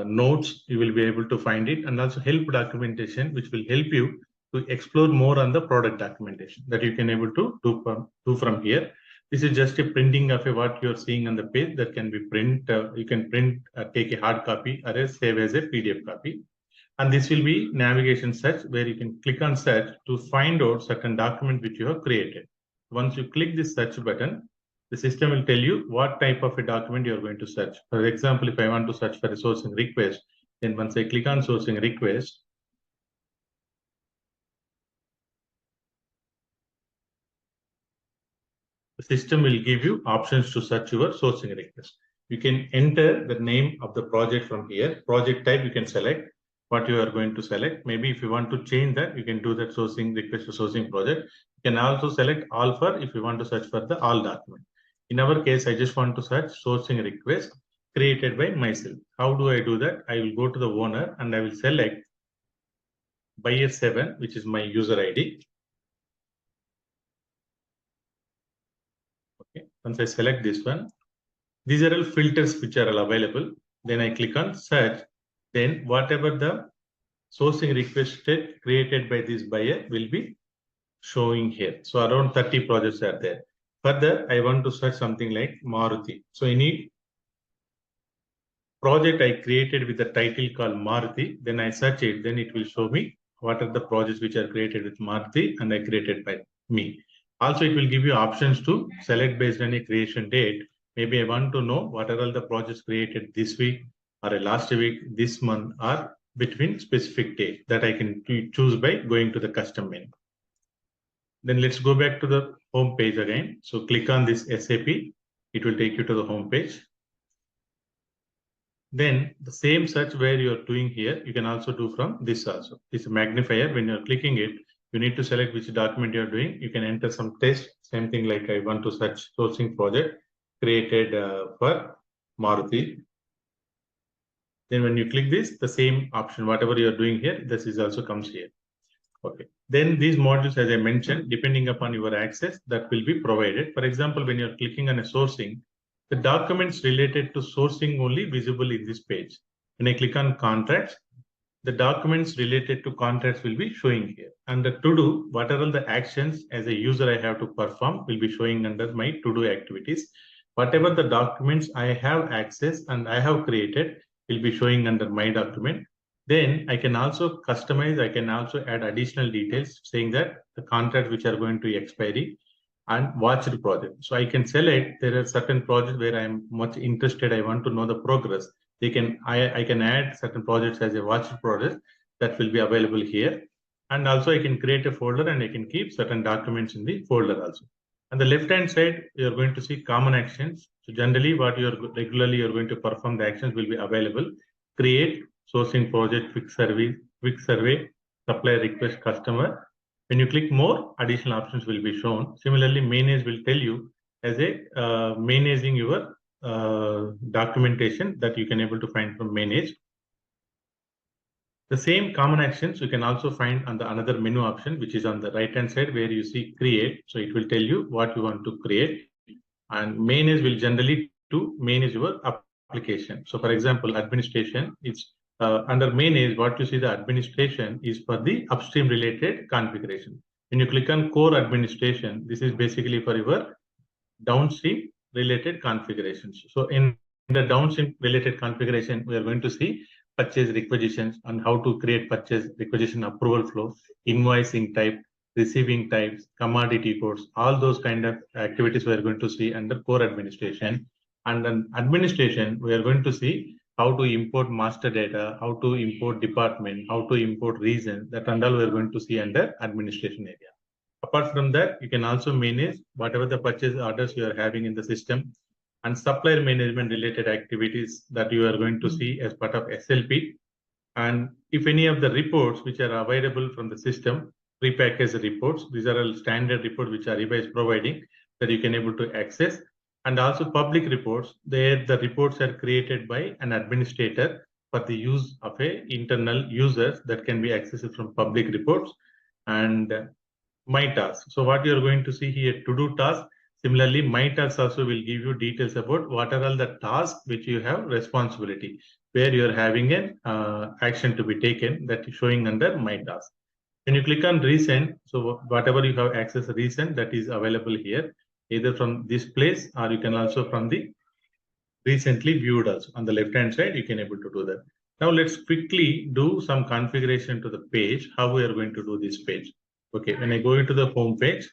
notes. You will be able to find it, and also help documentation, which will help you to explore more on the product documentation that you can able to do from here. This is just a printing of what you're seeing on the page that can be print. You can print, take a hard copy, or else save as a PDF copy. And this will be navigation search, where you can click on search to find out certain document which you have created. Once you click this search button, the system will tell you what type of a document you're going to search. For example, if I want to search for a sourcing request, then once I click on sourcing request, the system will give you options to search your sourcing request. You can enter the name of the project from here. Project type, you can select what you are going to select. Maybe if you want to change that, you can do that sourcing request to sourcing project. You can also select all for if you want to search for the all document. In our case, I just want to search sourcing request created by myself. How do I do that? I will go to the owner and I will select buyer 7, which is my user ID. Okay. Once I select this one, these are all filters which are all available. Then I click on search. Then whatever the sourcing requested created by this buyer will be showing here. So around 30 projects are there. Further, I want to search something like Maruti. So any project I created with the title called Maruti, then I search it, then it will show me what are the projects which are created with Maruti and I created by me. Also, it will give you options to select based on a creation date. Maybe I want to know what are all the projects created this week or last week, this month, or between specific date that I can choose by going to the custom menu. Then let's go back to the home page again. So click on this SAP. It will take you to the home page. Then the same search where you're doing here, you can also do from this also. It's a magnifier. When you're clicking it, you need to select which document you're doing. You can enter some text, same thing like I want to search sourcing project created for Maruti. Then when you click this, the same option, whatever you're doing here, this is also comes here. Okay. Then these modules, as I mentioned, depending upon your access, that will be provided. For example, when you're clicking on a sourcing, the documents related to sourcing only visible in this page. When I click on contracts, the documents related to contracts will be showing here. And the to-do, what are all the actions as a user I have to perform will be showing under my to-do activities. Whatever the documents I have access and I have created will be showing under my document. Then I can also customize, I can also add additional details saying that the contracts which are going to expiry and watched project. So I can select, there are certain projects where I'm much interested, I want to know the progress. I can add certain projects as a watched project that will be available here. And also I can create a folder and I can keep certain documents in the folder also. On the left-hand side, you're going to see common actions. So generally what you're going to perform the actions will be available. Create, sourcing project, quick survey, supplier request, customer. When you click more, additional options will be shown. Similarly, manage will tell you as a managing your documentation that you can able to find from manage. The same common actions you can also find on the another menu option, which is on the right hand side where you see create. So it will tell you what you want to create, and manage will generally to manage your application. So for example, administration, it's under manage, what you see the administration is for the upstream related configuration. When you click on core administration, this is basically for your downstream related configurations. So in the downstream related configuration, we are going to see purchase requisitions and how to create purchase requisition approval flow, invoicing type, receiving types, commodity codes, all those kind of activities we are going to see under core administration. And then administration, we are going to see how to import master data, how to import department, how to import region, that and all we are going to see under administration area. Apart from that, you can also manage whatever the purchase orders you are having in the system and supplier management related activities that you are going to see as part of SLP. And if any of the reports which are available from the system, prepackaged reports, these are all standard reports which Ariba is providing that you can able to access. And also public reports, there the reports are created by an administrator for the use of a internal users that can be accessed from public reports. And my task. So what you're going to see here, to do task. Similarly, my task also will give you details about what are all the tasks which you have responsibility, where you're having an action to be taken that is showing under my task. When you click on recent, so whatever you have access recent that is available here, either from this place or you can also from the recently viewed also. On the left hand side, you can able to do that. Now let's quickly do some configuration to the page, how we are going to do this page. Okay, when I go into the home page,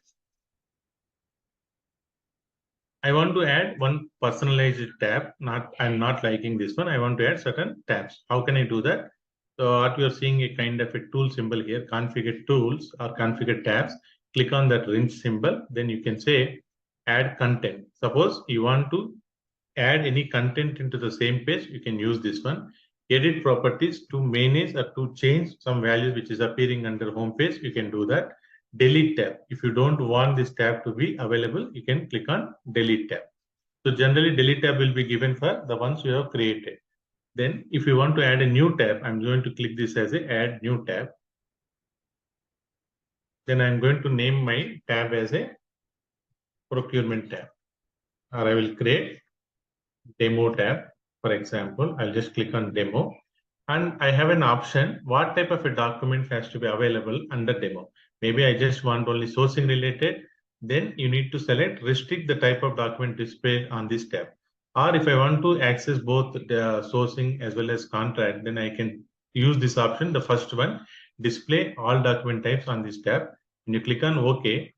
I want to add one personalized tab. I'm not liking this one. I want to add certain tabs. How can I do that? So what we are seeing a kind of a tool symbol here, configure tools or configure tabs. Click on that wrench symbol. Then you can say add content. Suppose you want to add any content into the same page, you can use this one. Edit properties to manage or to change some values which is appearing under home page, you can do that. Delete tab. If you don't want this tab to be available, you can click on delete tab. So generally delete tab will be given for the ones you have created. Then if you want to add a new tab, I'm going to click this as a add new tab. Then I'm going to name my tab as a procurement tab, or I will create demo tab. For example, I'll just click on demo and I have an option what type of a document has to be available under demo. Maybe I just want only sourcing related. Then you need to select restrict the type of document displayed on this tab. Or if I want to access both the sourcing as well as contract, then I can use this option. The first one, display all document types on this tab. When you click on OK,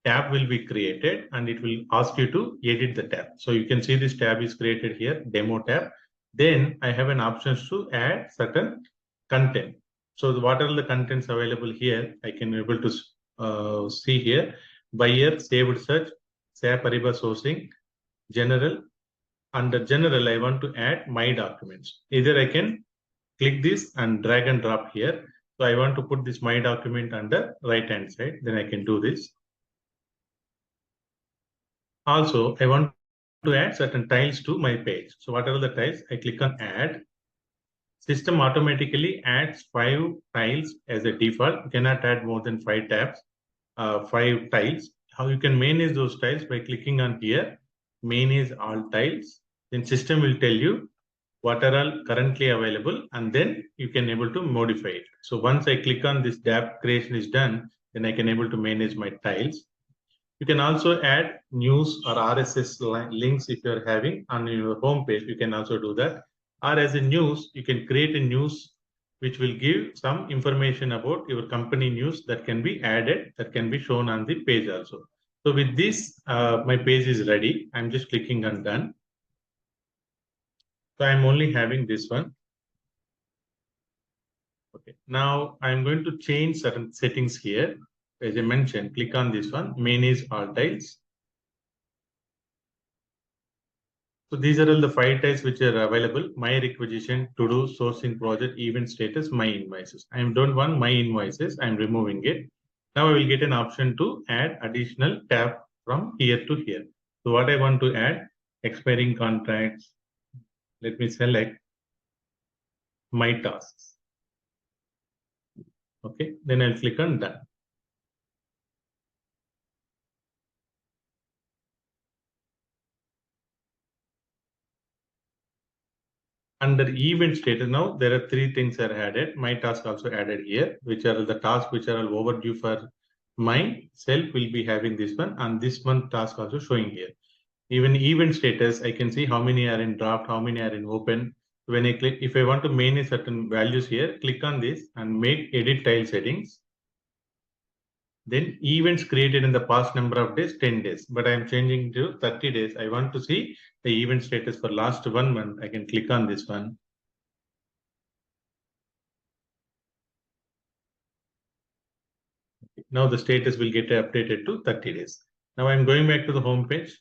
tab will be created and it will ask you to edit the tab. So you can see this tab is created here, demo tab. Then I have an options to add certain content. So what are the contents available here? I can be able to see here. Buyer, saved search, SAP Ariba sourcing, general. Under general, I want to add my documents. Either I can click this and drag and drop here. So I want to put this my document under right hand side. Then I can do this. Also, I want to add certain tiles to my page. So what are the tiles? I click on add. System automatically adds 5 tiles as a default. You cannot add more than 5 tabs, 5 tiles. How you can manage those tiles? By clicking on here, manage all tiles. Then system will tell you what are all currently available, and then you can able to modify it. So once I click on this tab creation is done, then I can able to manage my tiles. You can also add news or RSS links if you're having on your home page. You can also do that. Or as a news, you can create a news which will give some information about your company news that can be added, that can be shown on the page also. So with this, my page is ready. I'm just clicking on done. So I'm only having this one. Okay. Now I'm going to change certain settings here. As I mentioned, click on this one, manage all tiles. So these are all the 5 types which are available. My requisition, to do, sourcing project, event status, my invoices. I don't want my invoices. I'm removing it. Now I will get an option to add additional tab from here to here. So what I want to add, expiring contracts. Let me select my tasks. Okay, then I'll click on done. Under event status, now there are 3 things are added. My task also added here, which are the tasks which are overdue for myself will be having this one, and this month task also showing here. Even event status, I can see how many are in draft, how many are in open. When I click, if I want to manage certain values here, click on this and make edit tile settings. Then events created in the past number of days, 10 days, but I am changing to 30 days. I want to see the event status for last 1 month. I can click on this one. Now the status will get updated to 30 days. Now I'm going back to the home page.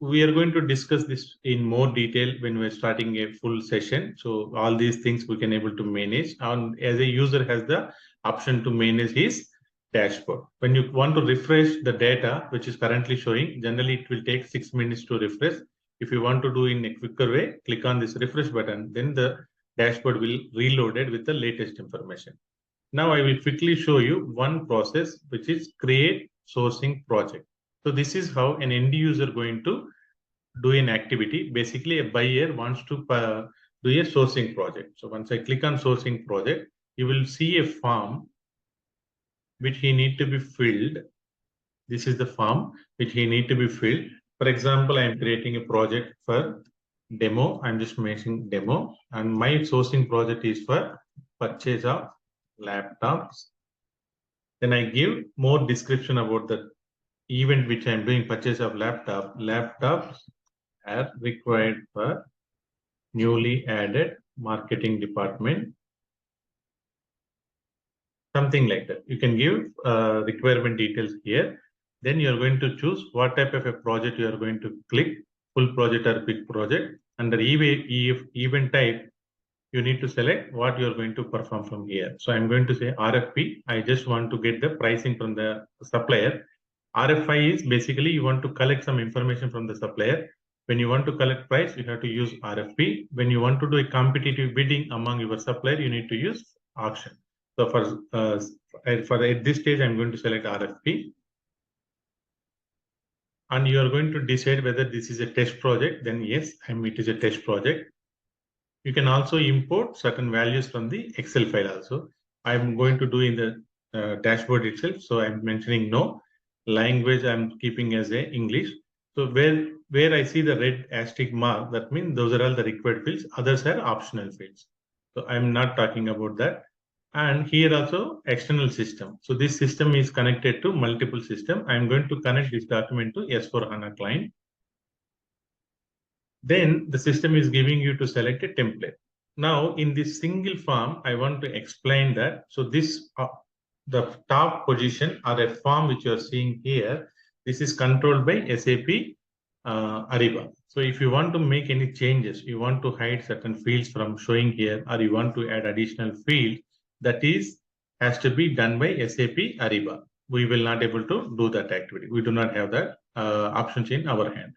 We are going to discuss this in more detail when we're starting a full session. So all these things we can able to manage, and as a user has the option to manage his dashboard. When you want to refresh the data, which is currently showing, generally it will take 6 minutes to refresh. If you want to do in a quicker way, click on this refresh button, then the dashboard will reloaded with the latest information. Now I will quickly show you one process, which is create sourcing project. So this is how an end user going to do an activity. Basically, a buyer wants to do a sourcing project. So once I click on sourcing project, you will see a form which he need to be filled. This is the form which he need to be filled. For example, I am creating a project for demo. I'm just making demo, and my sourcing project is for purchase of laptops. Then I give more description about the event which I'm doing, purchase of laptop. Laptops are required for newly added marketing department. Something like that. You can give requirement details here. Then you are going to choose what type of a project you are going to click, full project or big project. Under event type, you need to select what you are going to perform from here. So I'm going to say RFP. I just want to get the pricing from the supplier. RFI is basically you want to collect some information from the supplier. When you want to collect price, you have to use RFP. When you want to do a competitive bidding among your supplier, you need to use auction. So for at this stage, I'm going to select RFP. And you are going to decide whether this is a test project. Then yes, it is a test project. You can also import certain values from the Excel file also. I'm going to do in the dashboard itself. So I'm mentioning no. Language I'm keeping as a English. So where I see the red asterisk mark, that means those are all the required fields. Others are optional fields. So I'm not talking about that. And here also external system. So this system is connected to multiple system. I'm going to connect this document to S4HANA client. Then the system is giving you to select a template. Now in this single form, I want to explain that. So this, the top position or a form which you are seeing here, this is controlled by SAP Ariba. So if you want to make any changes, you want to hide certain fields from showing here, or you want to add additional field, that has to be done by SAP Ariba. We will not able to do that activity. We do not have that options in our hand.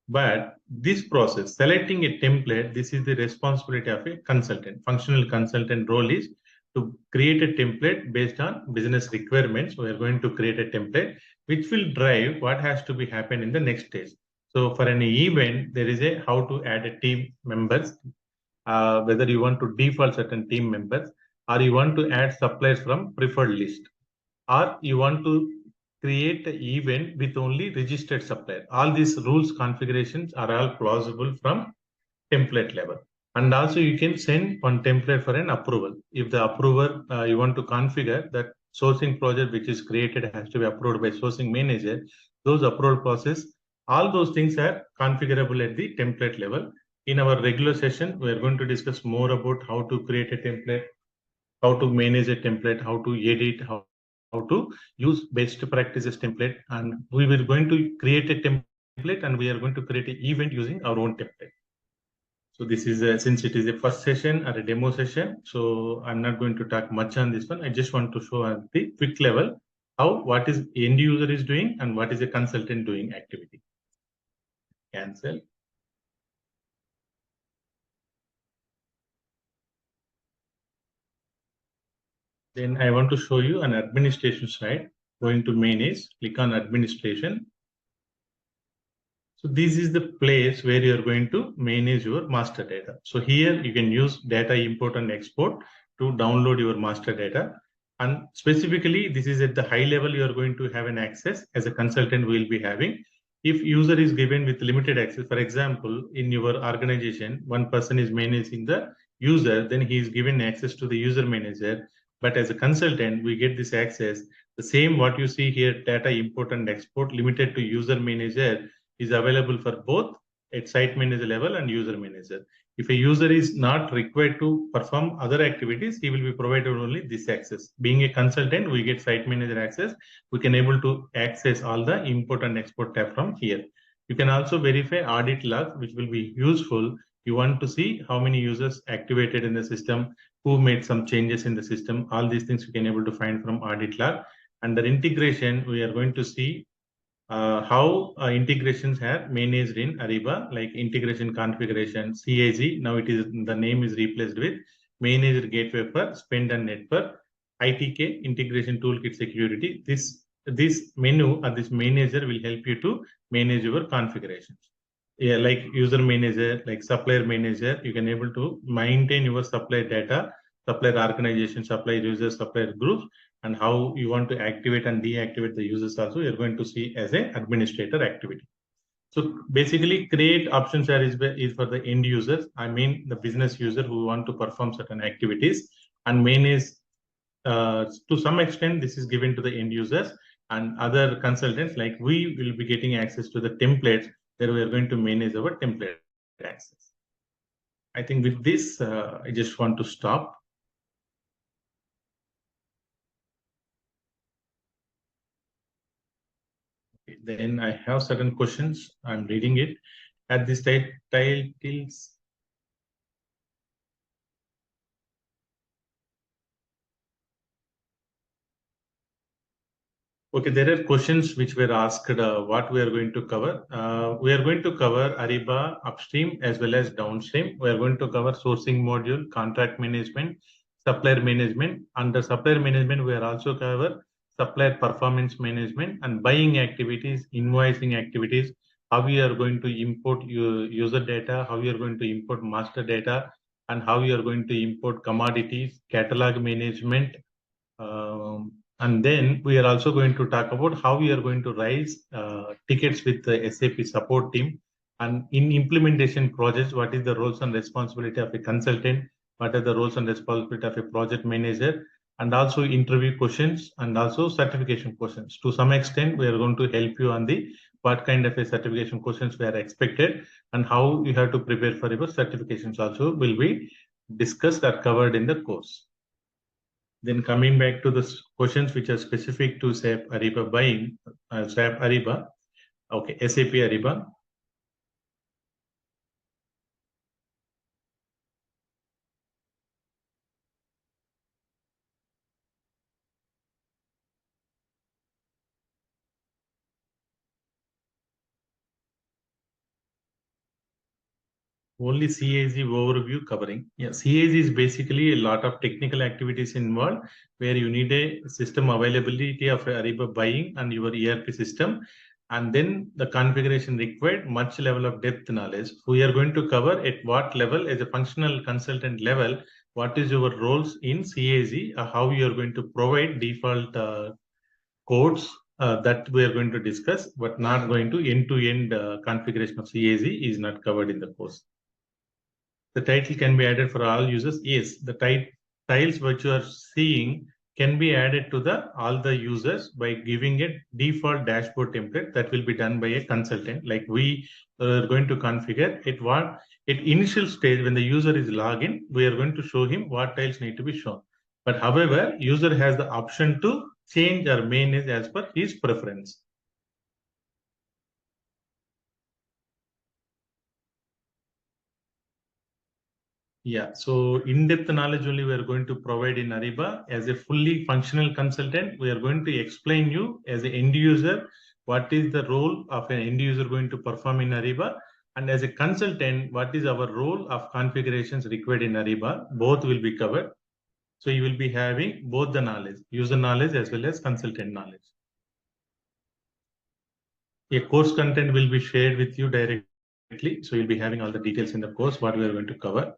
But this process, selecting a template, this is the responsibility of a consultant. Functional consultant role is to create a template based on business requirements. We are going to create a template which will drive what has to be happen in the next stage. So for an event, there is a how to add a team members, whether you want to default certain team members, or you want to add suppliers from preferred list, or you want to create an event with only registered supplier. All these rules configurations are all plausible from template level. And also you can send one template for an approval. If the approver, you want to configure that sourcing project which is created has to be approved by sourcing manager, those approval process, all those things are configurable at the template level. In our regular session, we are going to discuss more about how to create a template, how to manage a template, how to edit, how to use best practices template. And we were going to create a template and we are going to create an event using our own template. So this is since it is a first session or a demo session, so I'm not going to talk much on this one. I just want to show at the quick level how what is end user is doing and what is a consultant doing activity. Cancel. Then I want to show you an administration side. Going to manage, click on administration. So this is the place where you are going to manage your master data. So here you can use data import and export to download your master data. And specifically, this is at the high level you are going to have an access as a consultant will be having. If user is given with limited access, for example, in your organization, one person is managing the user, then he is given access to the user manager. But as a consultant, we get this access. The same what you see here, data import and export limited to user manager is available for both at site manager level and user manager. If a user is not required to perform other activities, he will be provided only this access. Being a consultant, we get site manager access. We can able to access all the import and export tab from here. You can also verify audit log, which will be useful. You want to see how many users activated in the system, who made some changes in the system. All these things you can able to find from audit log. Under integration, we are going to see how integrations are managed in Ariba, like integration configuration, CAG. Now it is the name is replaced with Managed Gateway for Spend and Net for ITK Integration Toolkit Security. This menu or this manager will help you to manage your configurations. Yeah, like user manager, like supplier manager, you can able to maintain your supplier data, supplier organization, supplier users, supplier groups, and how you want to activate and deactivate the users also you're going to see as an administrator activity. So basically create options is for the end users. I mean the business user who want to perform certain activities, and manage to some extent this is given to the end users, and other consultants like we will be getting access to the templates that we are going to manage our template access. I think with this, I just want to stop. Then I have certain questions. I'm reading it. At this titles. Okay, there are questions which were asked what we are going to cover. We are going to cover Ariba upstream as well as downstream. We are going to cover sourcing module, contract management, supplier management. Under supplier management, we are also cover supplier performance management and buying activities, invoicing activities, how we are going to import user data, how we are going to import master data, and how we are going to import commodities, catalog management, and then we are also going to talk about how we are going to raise tickets with the SAP support team. And in implementation projects, what is the roles and responsibility of a consultant? What are the roles and responsibility of a project manager? And also interview questions and also certification questions. To some extent, we are going to help you on the what kind of a certification questions we are expected and how you have to prepare for your certifications also will be discussed or covered in the course. Then coming back to the questions which are specific to SAP Ariba buying, SAP Ariba, okay, SAP Ariba. Only CAG overview covering. Yeah, CAG is basically a lot of technical activities involved where you need a system availability of Ariba buying and your ERP system. And then the configuration required much level of depth knowledge. We are going to cover at what level as a functional consultant level, what is your roles in CAG, how you are going to provide default codes that we are going to discuss, but not going to end-to-end configuration of CAG is not covered in the course. The title can be added for all users. Yes, the tiles which you are seeing can be added to the all the users by giving a default dashboard template that will be done by a consultant. Like we are going to configure it. What at initial stage when the user is login, we are going to show him what tiles need to be shown. But however, user has the option to change or manage as per his preference. Yeah, so in-depth knowledge only we are going to provide in Ariba. As a fully functional consultant, we are going to explain you as an end user what is the role of an end user going to perform in Ariba, and as a consultant, what is our role of configurations required in Ariba. Both will be covered. So you will be having both the knowledge, user knowledge as well as consultant knowledge. A course content will be shared with you directly. So you'll be having all the details in the course, what we are going to cover.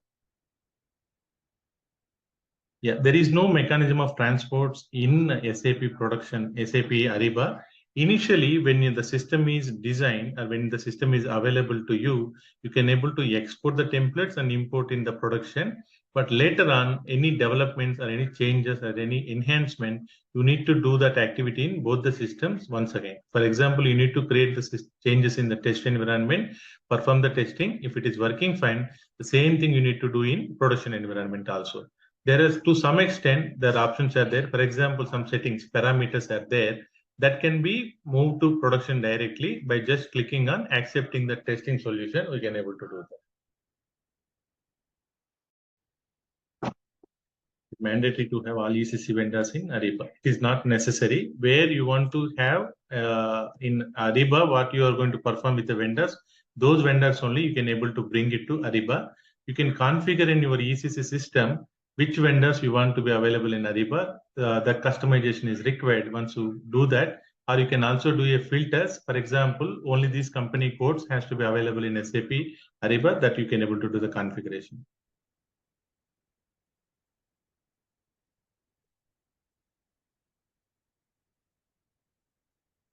Yeah, there is no mechanism of transports in SAP production, SAP Ariba. Initially, when the system is designed or when the system is available to you, you can able to export the templates and import in the production. But later on, any developments or any changes or any enhancement, you need to do that activity in both the systems once again. For example, you need to create the changes in the test environment, perform the testing. If it is working fine, the same thing you need to do in production environment also. There is to some extent their options are there. For example, some settings parameters are there that can be moved to production directly by just clicking on accepting the testing solution. We can able to do that. Mandatory to have all ECC vendors in Ariba. It is not necessary. Where you want to have in Ariba what you are going to perform with the vendors, those vendors only you can able to bring it to Ariba. You can configure in your ECC system which vendors you want to be available in Ariba. That customization is required once you do that. Or you can also do a filters. For example, only these company codes has to be available in SAP Ariba that you can able to do the configuration.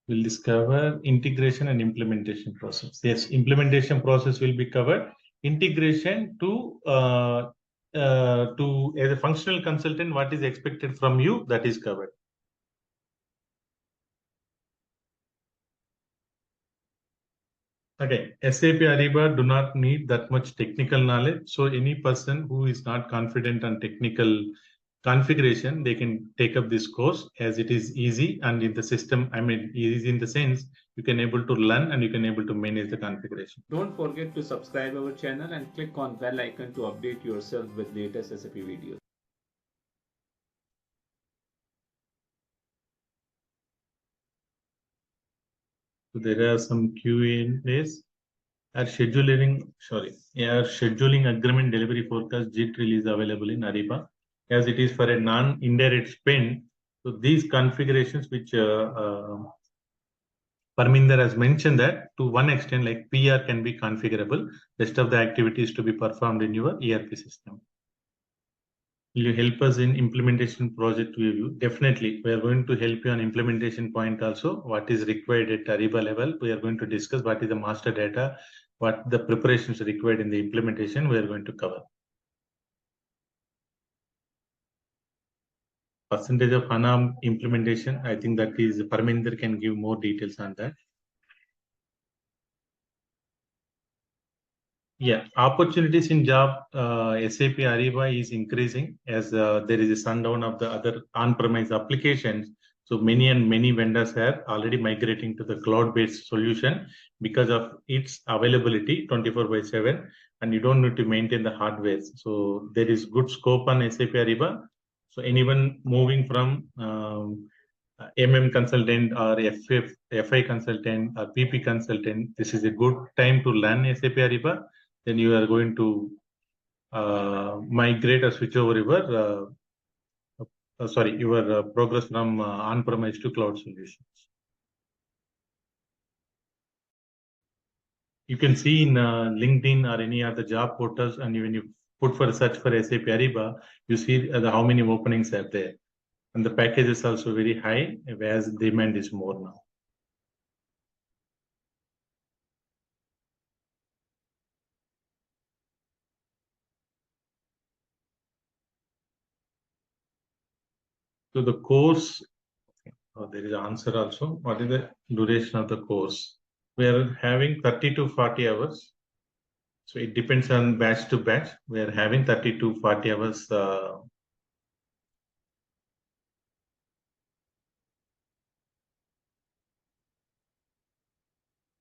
We'll discover integration and implementation process. Yes, implementation process will be covered. Integration to as a functional consultant, what is expected from you, that is covered. Okay, SAP Ariba do not need that much technical knowledge. So any person who is not confident on technical configuration, they can take up this course, as it is easy and in the system, I mean, easy in the sense you can able to learn and you can able to manage the configuration. Don't forget to subscribe our channel and click on bell icon to update yourself with latest SAP videos. So there are some Q&As. Our scheduling agreement delivery forecast JIT release available in Ariba, as it is for a non-indirect spend. So these configurations which Parminder has mentioned, that to one extent like PR can be configurable, rest of the activities to be performed in your ERP system. Will you help us in implementation project review? Definitely, we are going to help you on implementation point also. What is required at Ariba level? We are going to discuss what is the master data, what the preparations required in the implementation. We are going to cover. Percentage of HANA implementation, I think that is Parminder can give more details on that. Yeah, opportunities in job, SAP Ariba is increasing as there is a sundown of the other on-premise applications. So many vendors are already migrating to the cloud-based solution because of its availability 24/7, and you don't need to maintain the hardware. So there is good scope on SAP Ariba. So anyone moving from MM consultant or FI consultant or PP consultant, this is a good time to learn SAP Ariba. Then you are going to migrate or switch over your progress from on-premise to cloud solutions. You can see in LinkedIn or any other job portals, and when you put for search for SAP Ariba, you see how many openings are there. And the package is also very high, whereas demand is more now. So the course, there is an answer also. What is the duration of the course? We are having 30 to 40 hours. So it depends on batch to batch. We are having 30 to 40 hours.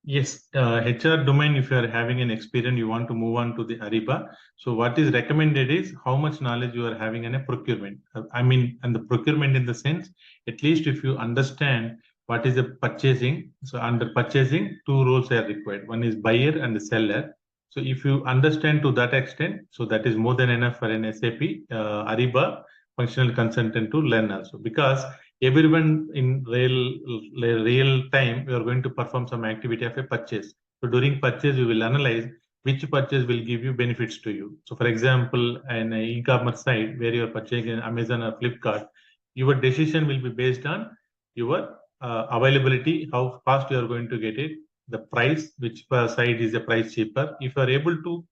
Yes, HR domain, if you are having an experience, you want to move on to the Ariba. So what is recommended is how much knowledge you are having in a procurement. I mean, and the procurement in the sense, at least if you understand what is the purchasing. So under purchasing, two roles are required. One is buyer and the seller. So if you understand to that extent, so that is more than enough for an SAP Ariba functional consultant to learn also, because everyone in real time, we are going to perform some activity of a purchase. So during purchase, you will analyze which purchase will give you benefits to you. So for example, an e-commerce site where you are purchasing Amazon or Flipkart, your decision will be based on your availability, how fast you are going to get it, the price, which side is the price cheaper. If you are able to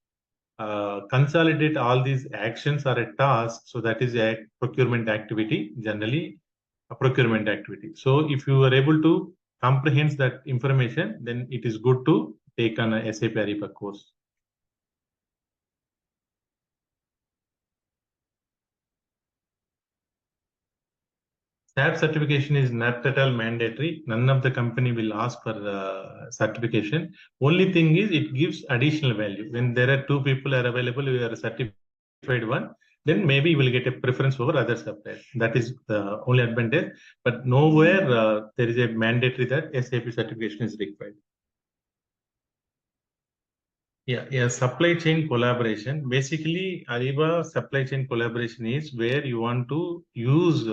consolidate all these actions or a task, so that is a procurement activity, generally a procurement activity. So if you are able to comprehend that information, then it is good to take on a SAP Ariba course. SAP certification is not at all mandatory. None of the company will ask for certification. Only thing is it gives additional value. When there are two people are available, you are a certified one, then maybe you will get a preference over other suppliers. That is the only advantage. But nowhere there is a mandatory that SAP certification is required. Yeah, supply chain collaboration. Basically, Ariba supply chain collaboration is where you want to use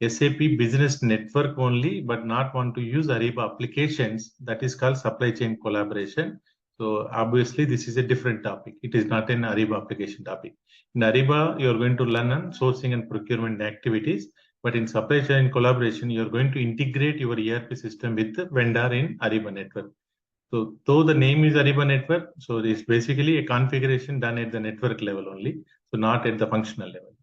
SAP business network only, but not want to use Ariba applications. That is called supply chain collaboration. So obviously, this is a different topic. It is not an Ariba application topic. In Ariba, you are going to learn on sourcing and procurement activities. But in supply chain collaboration, you are going to integrate your ERP system with the vendor in Ariba network. So though the name is Ariba network, so it's basically a configuration done at the network level only, so not at the functional level.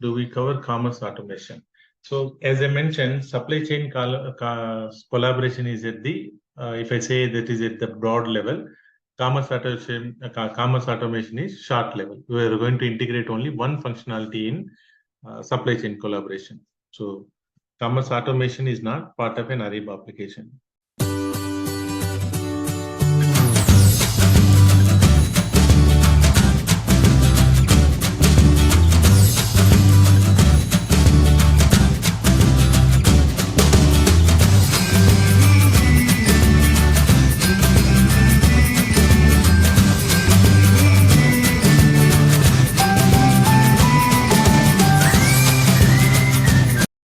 Do we cover commerce automation? So as I mentioned, supply chain collaboration is at the, if I say that is at the broad level, commerce automation is short level. We are going to integrate only one functionality in supply chain collaboration. So commerce automation is not part of an Ariba application.